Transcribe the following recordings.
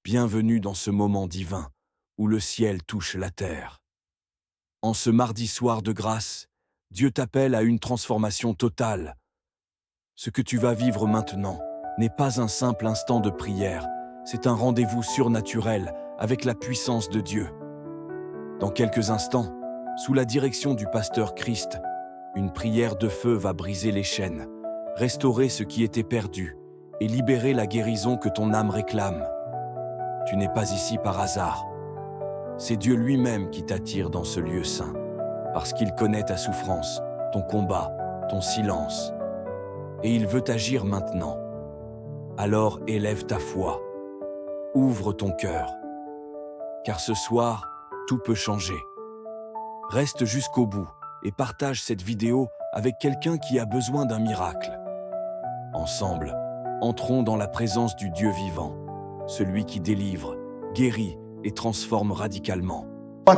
Bienvenue dans ce moment divin où le ciel touche la terre. En ce mardi soir de grâce, Dieu t'appelle à une transformation totale. Ce que tu vas vivre maintenant n'est pas un simple instant de prière, c'est un rendez-vous surnaturel avec la puissance de Dieu. Dans quelques instants, sous la direction du pasteur Christ, une prière de feu va briser les chaînes, restaurer ce qui était perdu et libérer la guérison que ton âme réclame. Tu n'es pas ici par hasard. C'est Dieu lui-même qui t'attire dans ce lieu saint, parce qu'il connaît ta souffrance, ton combat, ton silence. Et il veut agir maintenant. Alors élève ta foi. Ouvre ton cœur. Car ce soir, tout peut changer. Reste jusqu'au bout et partage cette vidéo avec quelqu'un qui a besoin d'un miracle. Ensemble, entrons dans la présence du Dieu vivant, celui qui délivre, guérit et transforme radicalement.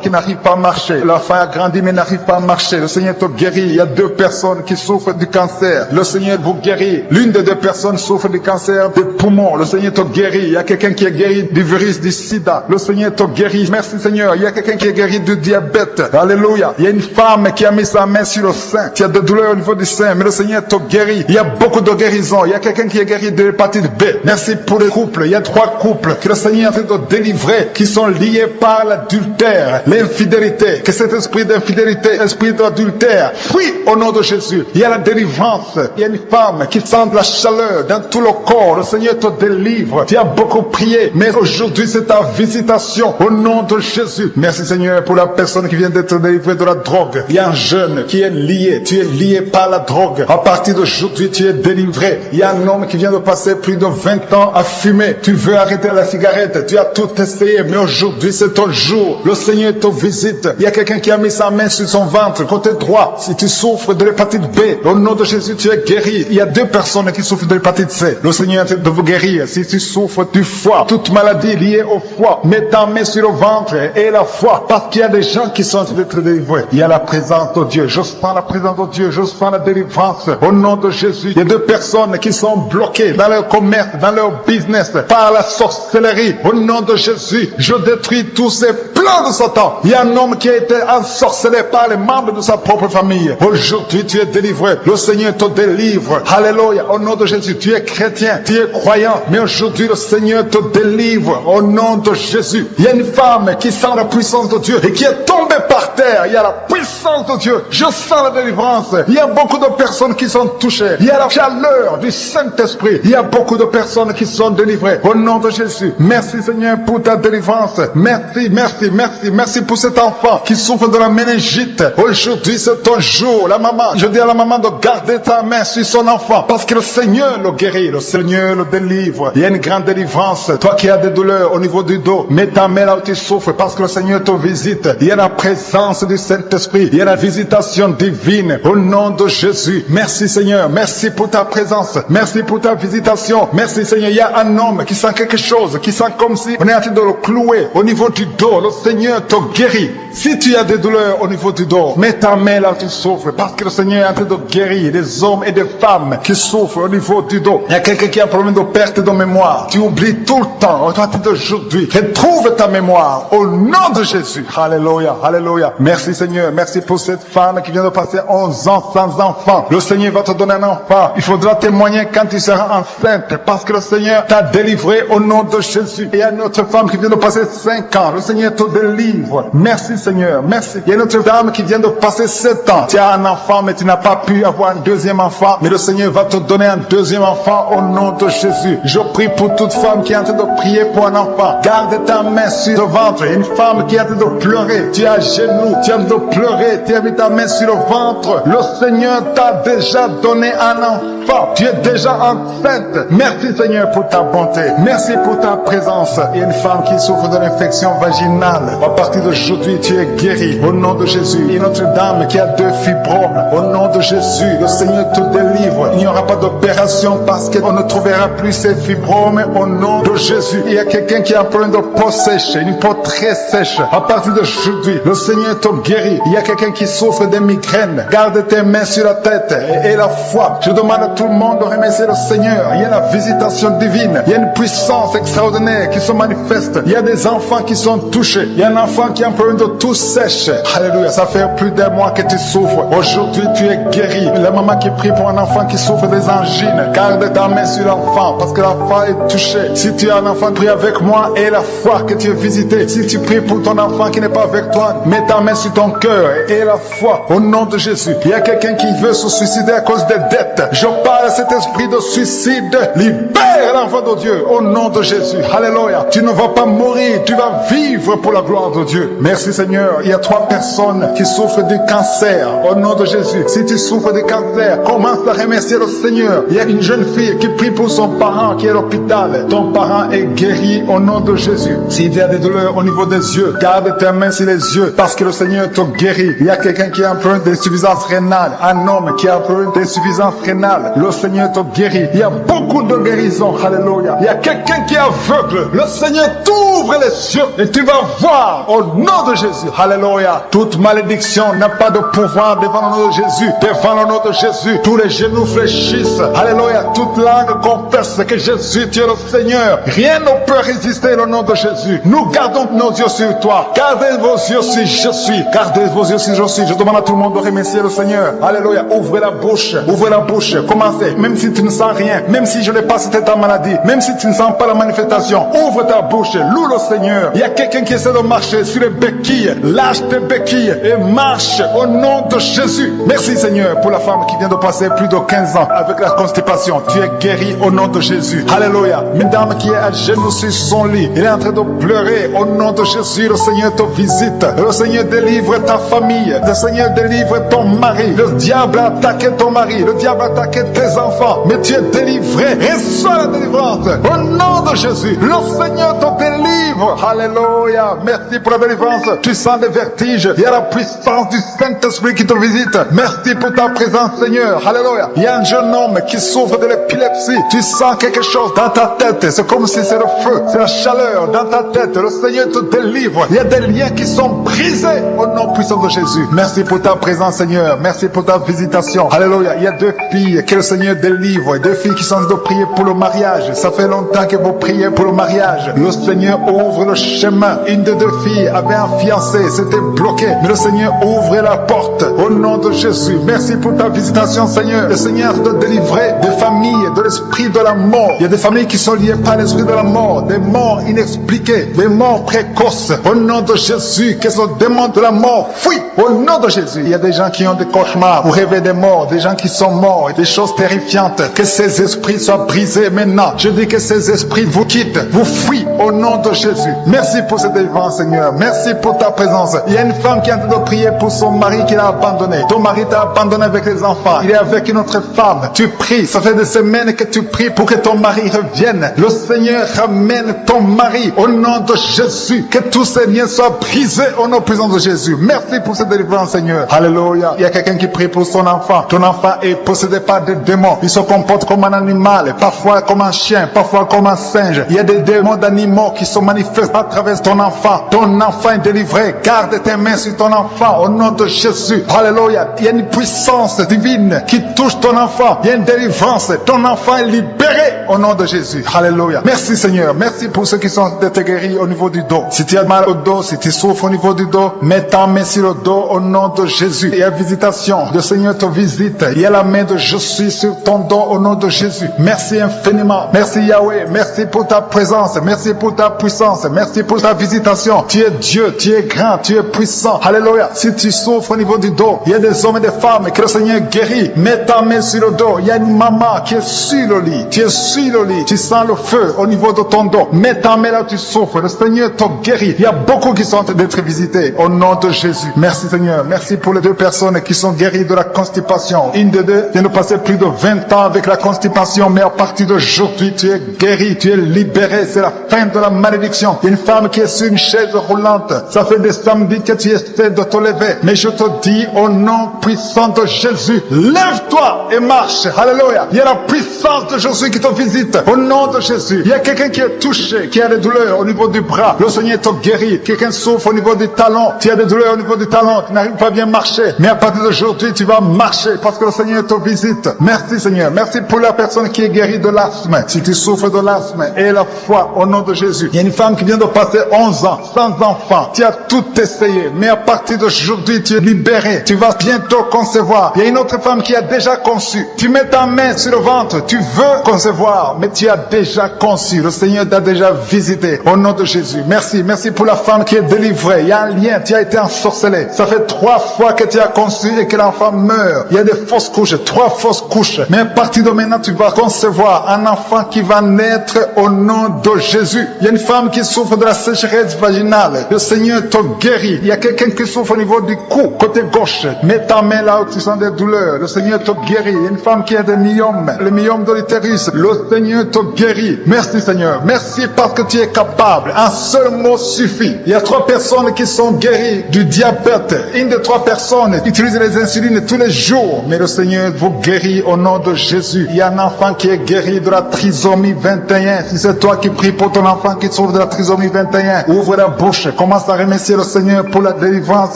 Qui n'arrive pas à marcher, l'enfant a grandi mais n'arrive pas à marcher, le Seigneur te guérit. Il y a 2 personnes qui souffrent du cancer, le Seigneur vous guérit. L'une des 2 personnes souffre du cancer des poumons, le Seigneur te guérit. Il y a quelqu'un qui est guéri du virus du sida, le Seigneur te guérit. Merci Seigneur. Il y a quelqu'un qui est guéri du diabète, alléluia. Il y a une femme qui a mis sa main sur le sein, qui a des douleurs au niveau du sein, mais le Seigneur te guérit. Il y a beaucoup de guérisons. Il y a quelqu'un qui est guéri de l'hépatite B. Merci pour les couples. Il y a 3 couples que le Seigneur est en train de délivrer, qui sont liés par l'adultère, l'infidélité, que cet esprit d'infidélité, esprit d'adultère, fuit au nom de Jésus. Il y a la délivrance. Il y a une femme qui sent de la chaleur dans tout le corps. Le Seigneur te délivre. Tu as beaucoup prié, mais aujourd'hui c'est ta visitation au nom de Jésus. Merci Seigneur pour la personne qui vient d'être délivrée de la drogue. Il y a un jeune qui est lié. Tu es lié par la drogue. À partir d'aujourd'hui, tu es délivré. Il y a un homme qui vient de passer plus de 20 ans à fumer. Tu veux arrêter la cigarette. Tu as tout essayé, mais aujourd'hui c'est ton jour. Le Seigneur te visite. Il y a quelqu'un qui a mis sa main sur son ventre, côté droit. Si tu souffres de l'hépatite B, au nom de Jésus, tu es guéri. Il y a 2 personnes qui souffrent de l'hépatite C. Le Seigneur est en train de vous guérir. Si tu souffres du foie, toute maladie liée au foie, mets ta main sur le ventre et la foi, parce qu'il y a des gens qui sont en train d'être délivrés. Il y a la présence de Dieu. Je sens la présence de Dieu. Je sens la délivrance. Au nom de Jésus, il y a 2 personnes qui sont bloquées dans leur commerce, dans leur business, par la sorcellerie. Au nom de Jésus, je détruis tous ces plans de Satan. Il y a un homme qui a été ensorcelé par les membres de sa propre famille. Aujourd'hui, tu es délivré. Le Seigneur te délivre. Alléluia. Au nom de Jésus, tu es chrétien, tu es croyant. Mais aujourd'hui, le Seigneur te délivre. Au nom de Jésus. Il y a une femme qui sent la puissance de Dieu et qui est tombée par terre. Il y a la puissance de Dieu. Je sens la délivrance. Il y a beaucoup de personnes qui sont touchées. Il y a la chaleur du Saint-Esprit. Il y a beaucoup de personnes qui sont délivrées. Au nom de Jésus. Merci Seigneur pour ta délivrance. Merci, merci, merci, merci pour cet enfant qui souffre de la méningite. Aujourd'hui, c'est ton jour. La maman, je dis à la maman de garder ta main sur son enfant parce que le Seigneur le guérit, le Seigneur le délivre. Il y a une grande délivrance. Toi qui as des douleurs au niveau du dos, mets ta main là où tu souffres parce que le Seigneur te visite. Il y a la présence du Saint-Esprit. Il y a la visitation divine au nom de Jésus. Merci Seigneur. Merci pour ta présence. Merci pour ta visitation. Merci Seigneur. Il y a un homme qui sent quelque chose, qui sent comme si on est en train de le clouer au niveau du dos. Le Seigneur te guérit. Si tu as des douleurs au niveau du dos, mets ta main là où tu souffres parce que le Seigneur est en train de guérir des hommes et des femmes qui souffrent au niveau du dos. Il y a quelqu'un qui a un problème de perte de mémoire. Tu oublies tout le temps. À partir d'aujourd'hui, retrouve ta mémoire au nom de Jésus. Alléluia, alléluia. Merci Seigneur. Merci pour cette femme qui vient de passer 11 ans sans enfant. Le Seigneur va te donner un enfant. Il faudra témoigner quand tu seras enceinte parce que le Seigneur t'a délivré au nom de Jésus. Il y a une autre femme qui vient de passer 5 ans. Le Seigneur te délivre. Merci Seigneur, merci. Il y a une autre dame qui vient de passer 7 ans. Tu as un enfant mais tu n'as pas pu avoir un deuxième enfant. Mais le Seigneur va te donner un deuxième enfant au nom de Jésus. Je prie pour toute femme qui est en train de prier pour un enfant. Garde ta main sur le ventre. Une femme qui est en train de pleurer. Tu es à genoux, tu es en train de pleurer. Tu as mis ta main sur le ventre. Le Seigneur t'a déjà donné un enfant. Tu es déjà enceinte. Merci Seigneur pour ta bonté. Merci pour ta présence. Il y a une femme qui souffre de l'infection vaginale. À partir d'aujourd'hui, tu es guéri au nom de Jésus. Il y a une autre dame qui a 2 fibromes. Au nom de Jésus, le Seigneur te délivre. Il n'y aura pas d'opération parce qu'on ne trouvera plus ces fibromes au nom de Jésus. Il y a quelqu'un qui a un problème de peau sèche, une peau très sèche. À partir d'aujourd'hui, le Seigneur te guérit. Il y a quelqu'un qui souffre de migraines. Garde tes mains sur la tête et la foi. Je demande à tout le monde remercier le Seigneur. Il y a la visitation divine. Il y a une puissance extraordinaire qui se manifeste. Il y a des enfants qui sont touchés. Il y a un enfant qui est un problème de tout sèche. Alléluia. Ça fait plus d'un mois que tu souffres. Aujourd'hui, tu es guéri. La maman qui prie pour un enfant qui souffre des angines. Garde ta main sur l'enfant parce que l'enfant est touché. Si tu as un enfant, prie avec moi et la foi que tu es visité. Si tu pries pour ton enfant qui n'est pas avec toi, mets ta main sur ton cœur et la foi au nom de Jésus. Il y a quelqu'un qui veut se suicider à cause des dettes. Je parle à cet esprit de suicide. Libère l'enfant de Dieu au nom de Jésus. Alléluia. Tu ne vas pas mourir, tu vas vivre pour la gloire de Dieu. Merci Seigneur. Il y a 3 personnes qui souffrent du cancer au nom de Jésus. Si tu souffres de cancer, commence à remercier le Seigneur. Il y a une jeune fille qui prie pour son parent qui est à l'hôpital. Ton parent est guéri au nom de Jésus. S'il y a des douleurs au niveau des yeux, garde tes mains sur les yeux parce que le Seigneur te guérit. Il y a quelqu'un qui a un problème d'insuffisance rénale, un homme qui a un problème d'insuffisance rénale. Le Seigneur te guérit. Il y a beaucoup de guérisons. Alléluia. Il y a quelqu'un qui est aveugle. Le Seigneur t'ouvre les yeux et tu vas voir au nom de Jésus. Alléluia. Toute malédiction n'a pas de pouvoir devant le nom de Jésus. Devant le nom de Jésus, tous les genoux fléchissent. Alléluia. Toute langue confesse que Jésus, tu es le Seigneur. Rien ne peut résister au nom de Jésus. Nous gardons nos yeux sur toi. Gardez vos yeux sur je suis. Gardez vos yeux sur je suis. Je demande à tout le monde de remercier le Seigneur. Alléluia. Ouvrez la bouche. Ouvrez la bouche. Commencez. Même si tu ne sens rien. Même si je n'ai pas c'était ta maladie. Même si tu ne sens pas la manifestation. Ouvre ta bouche. Loue le Seigneur. Il y a quelqu'un qui essaie de marcher sur les béquilles. Lâche tes béquilles et marche au nom de Jésus. Merci Seigneur pour la femme qui vient de passer plus de 15 ans avec la constipation. Tu es guéri au nom de Jésus. Alléluia. Une dame qui est à genoux sur son lit. Elle est en train de pleurer au nom de Jésus. Le Seigneur te visite. Le Seigneur délivre ta famille. Le Seigneur délivre ton mari. Le diable a attaqué ton mari. Le diable a attaqué tes enfants. Mais tu es délivré. Reçois la délivrance. Au nom de Jésus. Le Seigneur te délivre. Alléluia. Merci pour la délivrance. Tu sens des vertiges. Il y a la puissance du Saint-Esprit qui te visite. Merci pour ta présence, Seigneur. Alléluia. Il y a un jeune homme qui souffre de l'épilepsie. Tu sens quelque chose dans ta tête. C'est comme si c'est le feu. C'est la chaleur dans ta tête. Le Seigneur te délivre. Il y a des liens qui sont brisés au nom puissant de Jésus. Merci pour ta présence, Seigneur. Merci pour ta visitation. Alléluia. Il y a 2 filles que le Seigneur délivre. 2 filles qui sont en train de prier pour le mariage. Ça fait longtemps que vous priez pour le mariage. Le Seigneur ouvre le chemin. Une des 2 filles avait un fiancé. C'était bloqué. Mais le Seigneur ouvre la porte au nom de Jésus. Merci pour ta visitation, Seigneur. Le Seigneur te délivrer des familles de l'esprit de la mort. Il y a des familles qui sont liées par l'esprit de la mort. Des morts inexpliquées. Des morts précoces. Au nom de Jésus, que ce démon de la mort fuit. Au nom de Jésus. Il y a des gens qui ont des cauchemars pour rêver des morts. Des gens qui sont morts. Des choses terrifiantes. Que ces esprits soient brisés maintenant. Je dis que ces esprits vous quittent. Vous fuient au nom de Jésus. Merci pour cette délivrance, Seigneur. Merci pour ta présence. Il y a une femme qui est en train de prier pour son mari qui l'a abandonné. Ton mari t'a abandonné avec les enfants. Il est avec une autre femme. Tu pries. Ça fait des semaines que tu pries pour que ton mari revienne. Le Seigneur ramène ton mari au nom de Jésus. Que tous ces liens soient brisés au nom puissant de Jésus. Merci pour cette délivrance, Seigneur. Alléluia. Il y a quelqu'un qui prie pour son enfant. Ton enfant est possédé par des démons. Il se comporte comme un animal. Parfois comme un chien. Parfois comme un singe. Il y a des démons d'animaux qui se manifestent à travers ton enfant. Ton enfant est délivré. Garde tes mains sur ton enfant au nom de Jésus. Alléluia. Il y a une puissance divine qui touche ton enfant. Il y a une délivrance. Ton enfant est libéré au nom de Jésus. Alléluia. Merci Seigneur. Merci pour ceux qui sont guéris au niveau du dos. Si tu as mal au dos, si tu souffres au niveau du dos, mets ta main sur le dos au nom de Jésus. Il y a visitation. Le Seigneur te visite. Il y a la main de je suis sur ton dos au nom de Jésus. Merci infiniment. Merci Yahweh. Merci pour ta présence. Merci pour ta puissance. Merci pour ta visitation. Tu es Dieu. Tu es grand. Tu es puissant. Alléluia. Si tu souffres au niveau du dos, il y a des hommes et des femmes que le Seigneur guérit. Mets ta main sur le dos. Il y a une maman qui est sur le lit. Tu es sur le lit. Tu sens le feu au niveau de ton dos. Mets ta main là où tu souffres. Le Seigneur te guérit. Il y a beaucoup qui sont en train d'être visités au nom de Jésus. Merci Seigneur. Merci pour les 2 personnes qui sont guéries de la constipation. Une des 2 vient de passer plus de 20 ans avec la constipation, mais à partir d'aujourd'hui, tu es guéri. Tu es libéré. C'est la fin de la malédiction. situation. Une femme qui est sur une chaise roulante. Ça fait des samedis que tu essaies de te lever. Mais je te dis, au nom puissant de Jésus, lève-toi et marche. Alléluia. Il y a la puissance de Jésus qui te visite. Au nom de Jésus. Il y a quelqu'un qui est touché, qui a des douleurs au niveau du bras. Le Seigneur te guérit. Quelqu'un souffre au niveau du talon. Tu as des douleurs au niveau du talon. Tu n'arrives pas à bien marcher. Mais à partir d'aujourd'hui, tu vas marcher parce que le Seigneur te visite. Merci Seigneur. Merci pour la personne qui est guérie de l'asthme. Si tu souffres de l'asthme, aie la foi au nom de Jésus. Il y a une femme qui vient de passer 11 ans sans enfant. Tu as tout essayé. Mais à partir d'aujourd'hui, tu es libéré. Tu vas bientôt concevoir. Il y a une autre femme qui a déjà conçu. Tu mets ta main sur le ventre. Tu veux concevoir, mais tu as déjà conçu. Le Seigneur t'a déjà visité. Au nom de Jésus. Merci. Merci pour la femme qui est délivrée. Il y a un lien. Tu as été ensorcelé. Ça fait 3 fois que tu as conçu et que l'enfant meurt. Il y a des fausses couches. 3 fausses couches. Mais à partir de maintenant, tu vas concevoir un enfant qui va naître au nom de Jésus. Il y a une femme qui souffre de la sécheresse vaginale. Le Seigneur te guérit. Il y a quelqu'un qui souffre au niveau du cou, côté gauche. Mets ta main là où tu sens des douleurs. Le Seigneur te guérit. Il y a une femme qui a des myomes. Le myome de l'utérus. Le Seigneur te guérit. Merci Seigneur. Merci parce que tu es capable. Un seul mot suffit. Il y a 3 personnes qui sont guéries du diabète. Une des 3 personnes utilise les insulines tous les jours. Mais le Seigneur vous guérit au nom de Jésus. Il y a un enfant qui est guéri de la trisomie 21. Si c'est toi qui pries pour ton enfant qui souffre de la trisomie 21, ouvre la bouche. Commence à remercier le Seigneur pour la délivrance,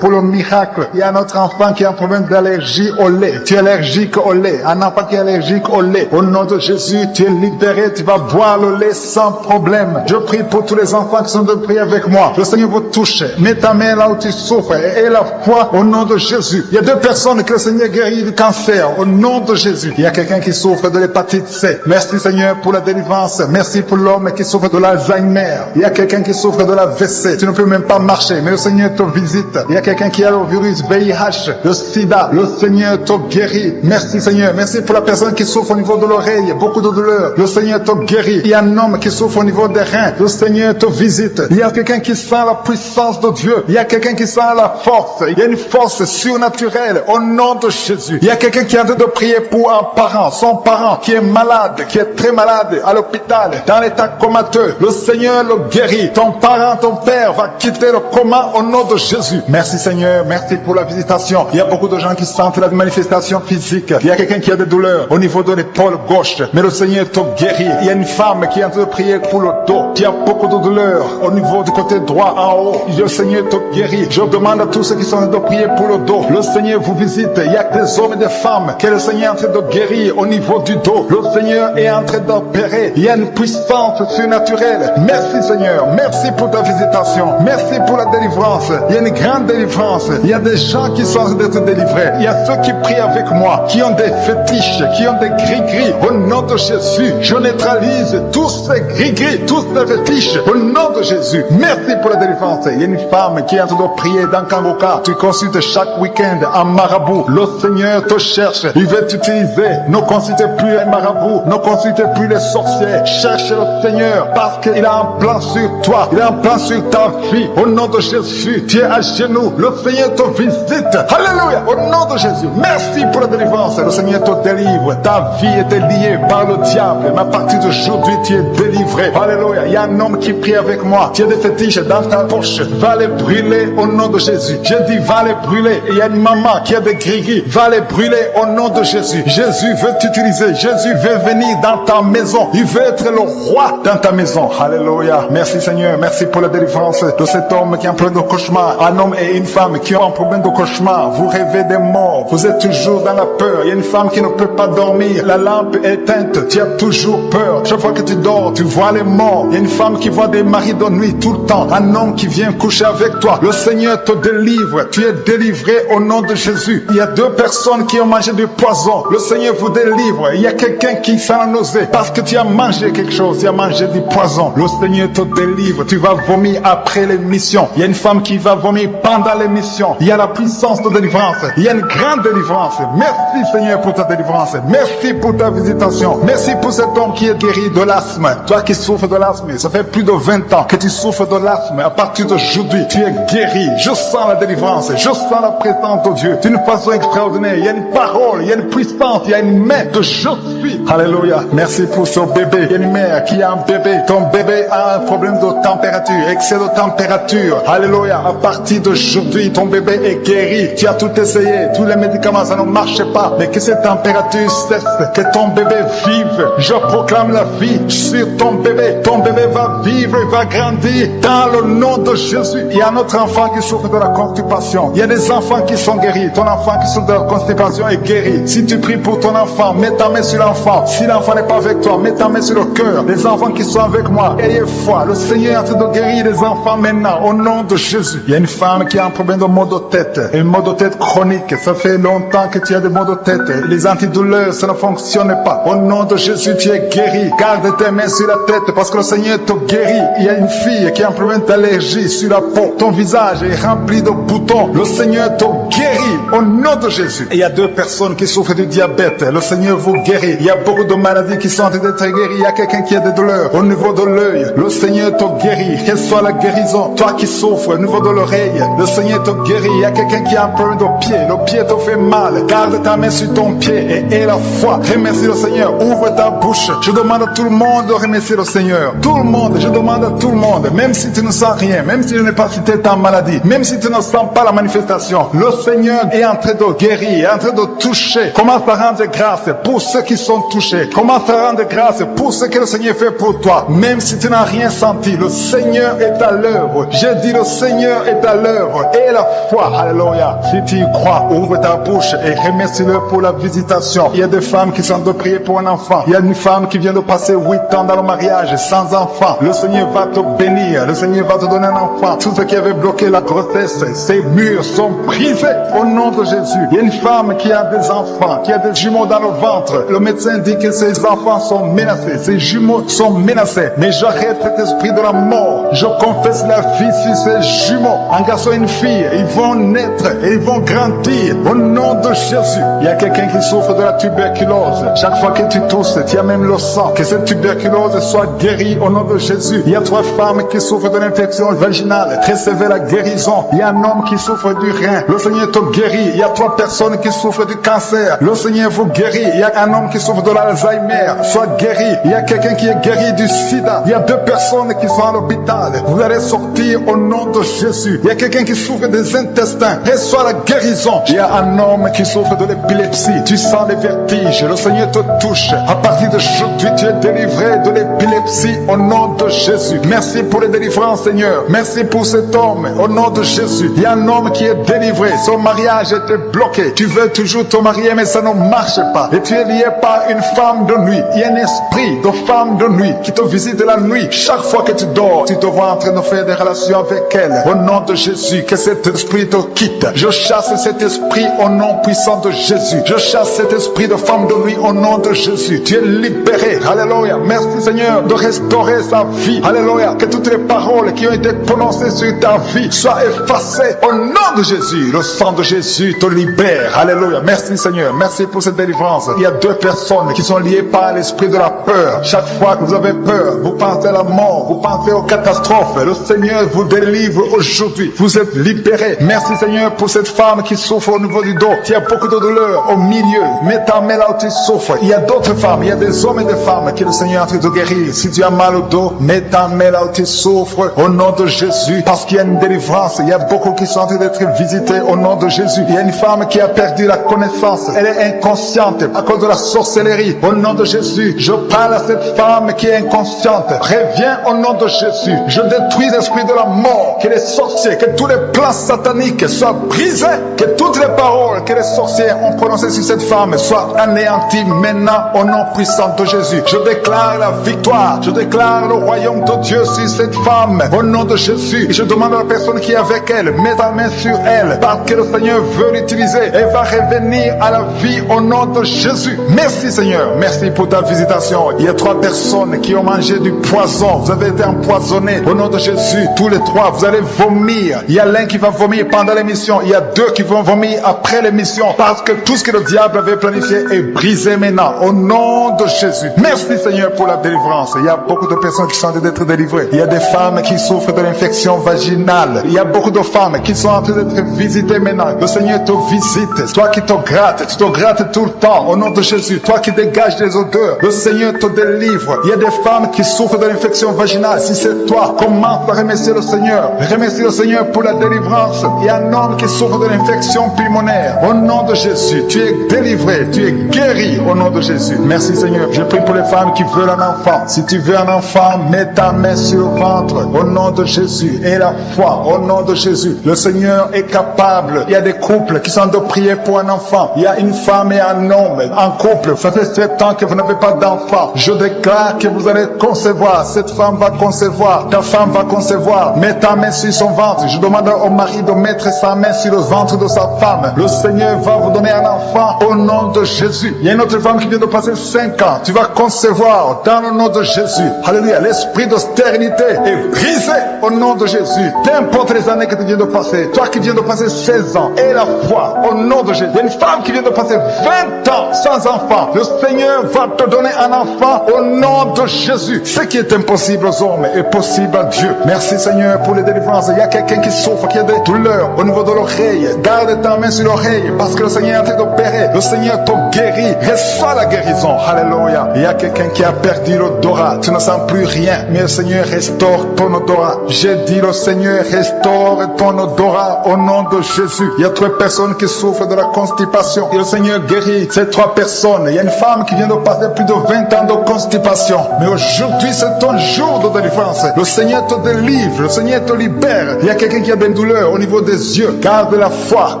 pour le miracle. Il y a un autre enfant qui a un problème d'allergie au lait. Tu es allergique au lait. Un enfant qui est allergique au lait. Au nom de Jésus, tu es libéré. Tu vas boire le lait sans problème. Je prie pour tous les enfants qui sont de prier avec moi. Le Seigneur vous touche. Mets ta main là où tu souffres et aie la foi au nom de Jésus. Il y a 2 personnes que le Seigneur guérit du cancer au nom de Jésus. Il y a quelqu'un qui souffre de l'hépatite C. Merci Seigneur pour la délivrance. Merci pour l'homme qui souffre de l'Alzheimer. Il y a quelqu'un qui souffre de la WC. Tu ne peux même pas marcher, mais le Seigneur te visite. Il y a quelqu'un qui a le virus VIH, le sida. Le Seigneur te guérit. Merci Seigneur. Merci pour la personne qui souffre au niveau de l'oreille. Beaucoup de douleurs. Le Seigneur te guérit. Il y a un homme qui souffre au niveau des reins. Le Seigneur te visite. Il y a quelqu'un qui sent la puissance de Dieu. Il y a quelqu'un qui sent la force. Il y a une force surnaturelle au nom de Jésus. Il y a quelqu'un qui est en train de prier pour un parent, son parent qui est malade, qui est très malade à l'hôpital, dans l'état comateux. Le Seigneur le guérit. Ton parent, ton père va quitter le coma au nom de Jésus. Merci Seigneur. Merci pour la visitation. Il y a beaucoup de gens qui sentent la manifestation physique. Il y a quelqu'un qui a des douleurs au niveau de l'épaule gauche. Mais le Seigneur te guérit. Il y a une femme qui est en train de prier pour le dos. Tu as beaucoup de douleurs au niveau du côté droit en haut. Le Seigneur te guérit. Je demande à tous ceux qui sont en train de prier pour le dos. Le Seigneur vous visite. Il y a des hommes et des femmes que le Seigneur est en train de guérir au niveau du dos. Le Seigneur est en train d'opérer. Il y a une puissance surnaturelle. Merci Seigneur. Merci pour ta visitation. Merci pour la délivrance. Il y a une grande délivrance. Il y a des gens qui sont en train d'être délivrés. Il y a ceux qui prient avec moi, qui ont des fétiches, qui ont des gris-gris. Au nom de Jésus, je neutralise tous ces gris-gris, tous ces fétiches. Au nom de Jésus. Merci pour la délivrance. Il y a une femme qui est en train de prier dans Kangoka. Tu consultes chaque week-end un marabout. Le Seigneur te cherche. Il veut t'utiliser. Ne consultez plus un marabout. Ne consultez plus les sorciers. Cherche le Seigneur parce qu'il a un plan sur toi. Il a un plan sur ta vie. Au nom de Jésus, tu es à genoux. Le Seigneur te visite. Alléluia. Au nom de Jésus. Merci pour la délivrance. Le Seigneur te délivre. Ta vie était liée par le diable. Mais à partir d'aujourd'hui, tu es délivré. Alléluia. Il y a un homme qui prie avec moi. Tu as des fétiches dans ta poche. Va les brûler au nom de Jésus. Je dis va les brûler. Et il y a une maman qui a des gris-gris. Va les brûler au nom de Jésus. Jésus veut t'utiliser. Jésus veut venir dans ta maison. Il veut être le roi dans ta maison. Alléluia. Merci Seigneur. Merci pour la délivrance de cet homme qui a un problème de cauchemar. Un homme et une femme qui ont un problème de cauchemar. Vous rêvez des morts. Vous êtes toujours dans la peur. Il y a une femme qui ne peut pas dormir. La lampe est éteinte. Tu as toujours peur. Chaque fois que tu dors, tu vois les morts. Il y a une femme qui voit des maris de nuit tout le temps. Un homme qui vient coucher avec toi. Le Seigneur te délivre. Tu es délivré au nom de Jésus. Il y a 2 personnes qui ont mangé du poison. Le Seigneur vous délivre. Il y a quelqu'un qui sent la nausée parce que tu as mangé quelque chose. Tu as mangé du poison. Le Seigneur te délivre. Tu vas vomir après l'émission. Il y a une femme qui va vomir pendant l'émission. Il y a la puissance de délivrance. Il y a une grande délivrance. Merci Seigneur pour ta délivrance. Merci pour ta visitation. Merci pour cet homme qui est guéri de l'asthme. Toi qui souffres de l'asthme, ça fait plus de 20 ans que tu souffres de l'asthme. À partir d'aujourd'hui, tu es guéri. Je sens la délivrance. Je sens la présence de Dieu d'une façon extraordinaire. Il y a une parole, il y a une puissance, il y a une main de je suis. Alléluia. Merci pour ce bébé. Il y a une mère qui a un bébé. Ton bébé a un problème de température, excès de température. Alléluia. À partir d'aujourd'hui, ton bébé est guéri. Tu as tout essayé. Tous les médicaments, ça ne marche pas. Mais que cette température cesse. Que ton bébé vive. Je proclame la vie sur ton bébé. Ton bébé va vivre, il va grandir. Dans le nom de Jésus. Il y a un autre enfant qui souffre de la constipation. Il y a des enfants qui sont guéris. Ton enfant qui souffre de la constipation est guéri. Si tu pries pour ton enfant, mets ta main sur l'enfant. Si l'enfant n'est pas avec toi, mets ta main sur le cœur. Les enfants qui sont avec moi, ayez foi. Le Seigneur est en train de guérir les enfants maintenant, au nom de Jésus. Il y a une femme qui a un problème de maux de tête. Un maux de tête chronique. Ça fait longtemps que tu as des maux de tête. Les antidouleurs, ça ne fonctionne pas. Au nom de Jésus, tu es guéri. Garde tes mains sur la tête parce que le Seigneur te guérit. Il y a une fille qui a un problème d'allergie sur la peau. Ton visage est rempli de boutons. Le Seigneur te guérit au nom de Jésus. Et il y a 2 personnes qui souffrent du diabète. Le Seigneur vous guérit. Il y a beaucoup de maladies qui sont en train d'être guéries. Il y a quelqu'un qui a des douleurs au niveau de l'œil. Le Seigneur te guérit. Quelle soit la guérison. Toi qui souffres au niveau de l'oreille, le Seigneur te guérit. Il y a quelqu'un qui a un problème de pied. Le pied te fait mal. Garde ta main sur ton pied et aie la foi. Remercie le Seigneur. Ouvre ta bouche. Je demande à tout le monde de remercier le Seigneur. Tout le monde. Je demande à tout le monde. Même si tu ne sens rien. Même si tu n'es pas cité ta maladie. Même si tu ne sens pas la manifestation. Le Seigneur est en train de guérir. Est en train de toucher. Commence à rendre grâce pour ceux qui sont touchés. Commence à rendre grâce pour ce que le Seigneur fait pour toi. Même si tu n'as rien senti. Le Seigneur est à l'œuvre. J'ai dit le Seigneur est à l'œuvre. Et la foi. Alléluia. Si tu y crois, ouvre ta bouche et remercie-le pour la visitation. Il y a des femmes qui sont de prier pour un enfant. Il y a une femme qui vient de passer 8 ans dans le mariage sans enfant. Le Seigneur va te bénir. Le Seigneur va te donner un enfant. Tout ce qui avait bloqué la grossesse, ces murs sont brisés au nom de Jésus. Il y a une femme qui a des enfants, qui a des jumeaux dans le ventre. Le médecin dit que ces enfants sont menacés. Ces jumeaux sont menacés. Mais j'arrête cet esprit de la mort. Je confesse la vie sur ces jumeaux. Un garçon et une fille, ils vont naître et ils vont grandir au nom de Jésus. Il y a quelqu'un qui souffre de la tuberculose. Chaque fois que tu tousses, tu as même le sang. Que cette tuberculose soit guérie au nom de Jésus. Il y a 3 femmes qui souffrent de l'infection vaginale. Recevez la guérison. Il y a un homme qui souffre du rein. Le Seigneur te guérit. Il y a 3 personnes qui souffrent du cancer. Le Seigneur vous guérit. Il y a un homme qui souffre de l'Alzheimer. Sois guéri. Il y a quelqu'un qui est guéri du sida. Il y a 2 personnes qui sont à l'hôpital. Vous allez sortir au nom de Jésus. Il y a quelqu'un qui souffre des intestins. Reçois la guérison. Il y a un homme qui souffre de l'épilepsie. Tu sens les vertiges. Le Seigneur te touche. À partir d'aujourd'hui, tu es délivré de l'épilepsie au nom de Jésus. Merci pour les délivrances, Seigneur. Merci pour cet homme au nom de Jésus. Il y a un homme qui est délivré. Son mariage était bloqué. Tu veux toujours te marier, mais ça ne marche pas. Et tu es lié par une femme de nuit. Il y a un esprit de femme de nuit qui te visite la nuit. Chaque fois que tu dors, tu te vois en train de faire des relations avec elle. Au nom de Jésus, que cet esprit te quitte. Je chasse cet esprit au nom puissant de Jésus. Je chasse cet esprit de femme de nuit au nom de Jésus. Tu es libéré. Alléluia. Merci Seigneur de restaurer sa vie. Alléluia. Que toutes les paroles qui ont été prononcées sur ta vie soient effacées au nom de Jésus. Le sang de Jésus te libère. Alléluia. Merci Seigneur. Merci pour cette délivrance. Il y a 2 personnes qui sont liées par l'esprit de la peur. Chaque fois que vous avez peur, vous pensez à la mort, vous pensez aux catastrophes. Le Seigneur vous délivre aujourd'hui. Vous êtes libérés. Merci Seigneur pour cette femme qui souffre au niveau du dos. Qui a beaucoup de douleur au milieu. Mets ta main là où tu souffres. Il y a d'autres femmes, il y a des hommes et des femmes que le Seigneur est en train de guérir. Si tu as mal au dos, mets ta main là où tu souffres au nom de Jésus. Parce qu'il y a une délivrance. Il y a beaucoup qui sont en train d'être visités au nom de Jésus. Il y a une femme qui a perdu la connaissance. Elle est inconsciente à cause de la sorcellerie. Au nom de Jésus, je parle à cette femme qui est inconsciente. Reviens au nom de Jésus. Je détruis l'esprit de la mort. Que les sorciers, que tous les plans sataniques soient brisés. Que toutes les paroles que les sorciers ont prononcées sur cette femme soient anéanties maintenant au nom puissant de Jésus. Je déclare la victoire. Je déclare le royaume de Dieu sur cette femme au nom de Jésus. Et je demande à la personne qui est avec elle, mets ta main sur elle parce que le Seigneur veut l'utiliser. Elle va revenir à la vie au nom de Jésus. Merci Seigneur. Merci pour ta visitation. Il y a 3 personnes qui ont mangé du poison. Vous avez été empoisonnés au nom de Jésus. Tous les 3, vous allez vomir. Il y a l'un qui va vomir pendant l'émission. Il y a 2 qui vont vomir après l'émission parce que tout ce que le diable avait planifié est brisé maintenant au nom de Jésus. Merci Seigneur pour la délivrance. Il y a beaucoup de personnes qui sont en train d'être délivrées. Il y a des femmes qui souffrent de l'infection vaginale. Il y a beaucoup de femmes qui sont en train d'être visitées maintenant. Le Seigneur te visite. Toi qui te grattes, tu te grattes tout le temps au nom de Jésus. Toi qui dégages des odeurs, le Seigneur te délivre. Il y a des femmes qui souffrent de l'infection infection vaginale, si c'est toi, commence à remercier le Seigneur. Remercie le Seigneur pour la délivrance. Il y a un homme qui souffre de l'infection pulmonaire. Au nom de Jésus, tu es délivré, tu es guéri au nom de Jésus. Merci Seigneur. Je prie pour les femmes qui veulent un enfant. Si tu veux un enfant, mets ta main sur le ventre au nom de Jésus. Et la foi au nom de Jésus. Le Seigneur est capable. Il y a des couples qui sont de prier pour un enfant. Il y a une femme et un homme en couple. Ça fait 7 ans que vous n'avez pas d'enfant. Je déclare que vous allez concevoir. Cette femme va concevoir. Ta femme va concevoir. Mets ta main sur son ventre. Je demande au mari de mettre sa main sur le ventre de sa femme. Le Seigneur va vous donner un enfant au nom de Jésus. Il y a une autre femme qui vient de passer 5 ans. Tu vas concevoir dans le nom de Jésus. Alléluia. L'esprit de stérilité est brisé au nom de Jésus. N'importe les années que tu viens de passer. Toi qui viens de passer 16 ans. Et la foi au nom de Jésus. Il y a une femme qui vient de passer 20 ans sans enfant. Le Seigneur va te donner un enfant au nom de Jésus. Ce qui est impossible aux hommes est possible à Dieu. Merci Seigneur pour les délivrances. Il y a quelqu'un qui souffre, qui a des douleurs au niveau de l'oreille. Garde ta main sur l'oreille parce que le Seigneur est en train d'opérer. Le Seigneur te guérit. Reçois la guérison. Alléluia. Il y a quelqu'un qui a perdu l'odorat. Tu ne sens plus rien. Mais le Seigneur restaure ton odorat. J'ai dit le Seigneur restaure ton odorat au nom de Jésus. Il y a 3 personnes qui souffrent de la constipation. Et le Seigneur guérit ces 3 personnes. Il y a une femme qui vient de passer plus de 20 ans de constipation. Mais aujourd'hui, c'est ton jour de délivrance. Le Seigneur te délivre. Le Seigneur te libère. Il y a quelqu'un qui a des douleurs au niveau des yeux. Garde la foi.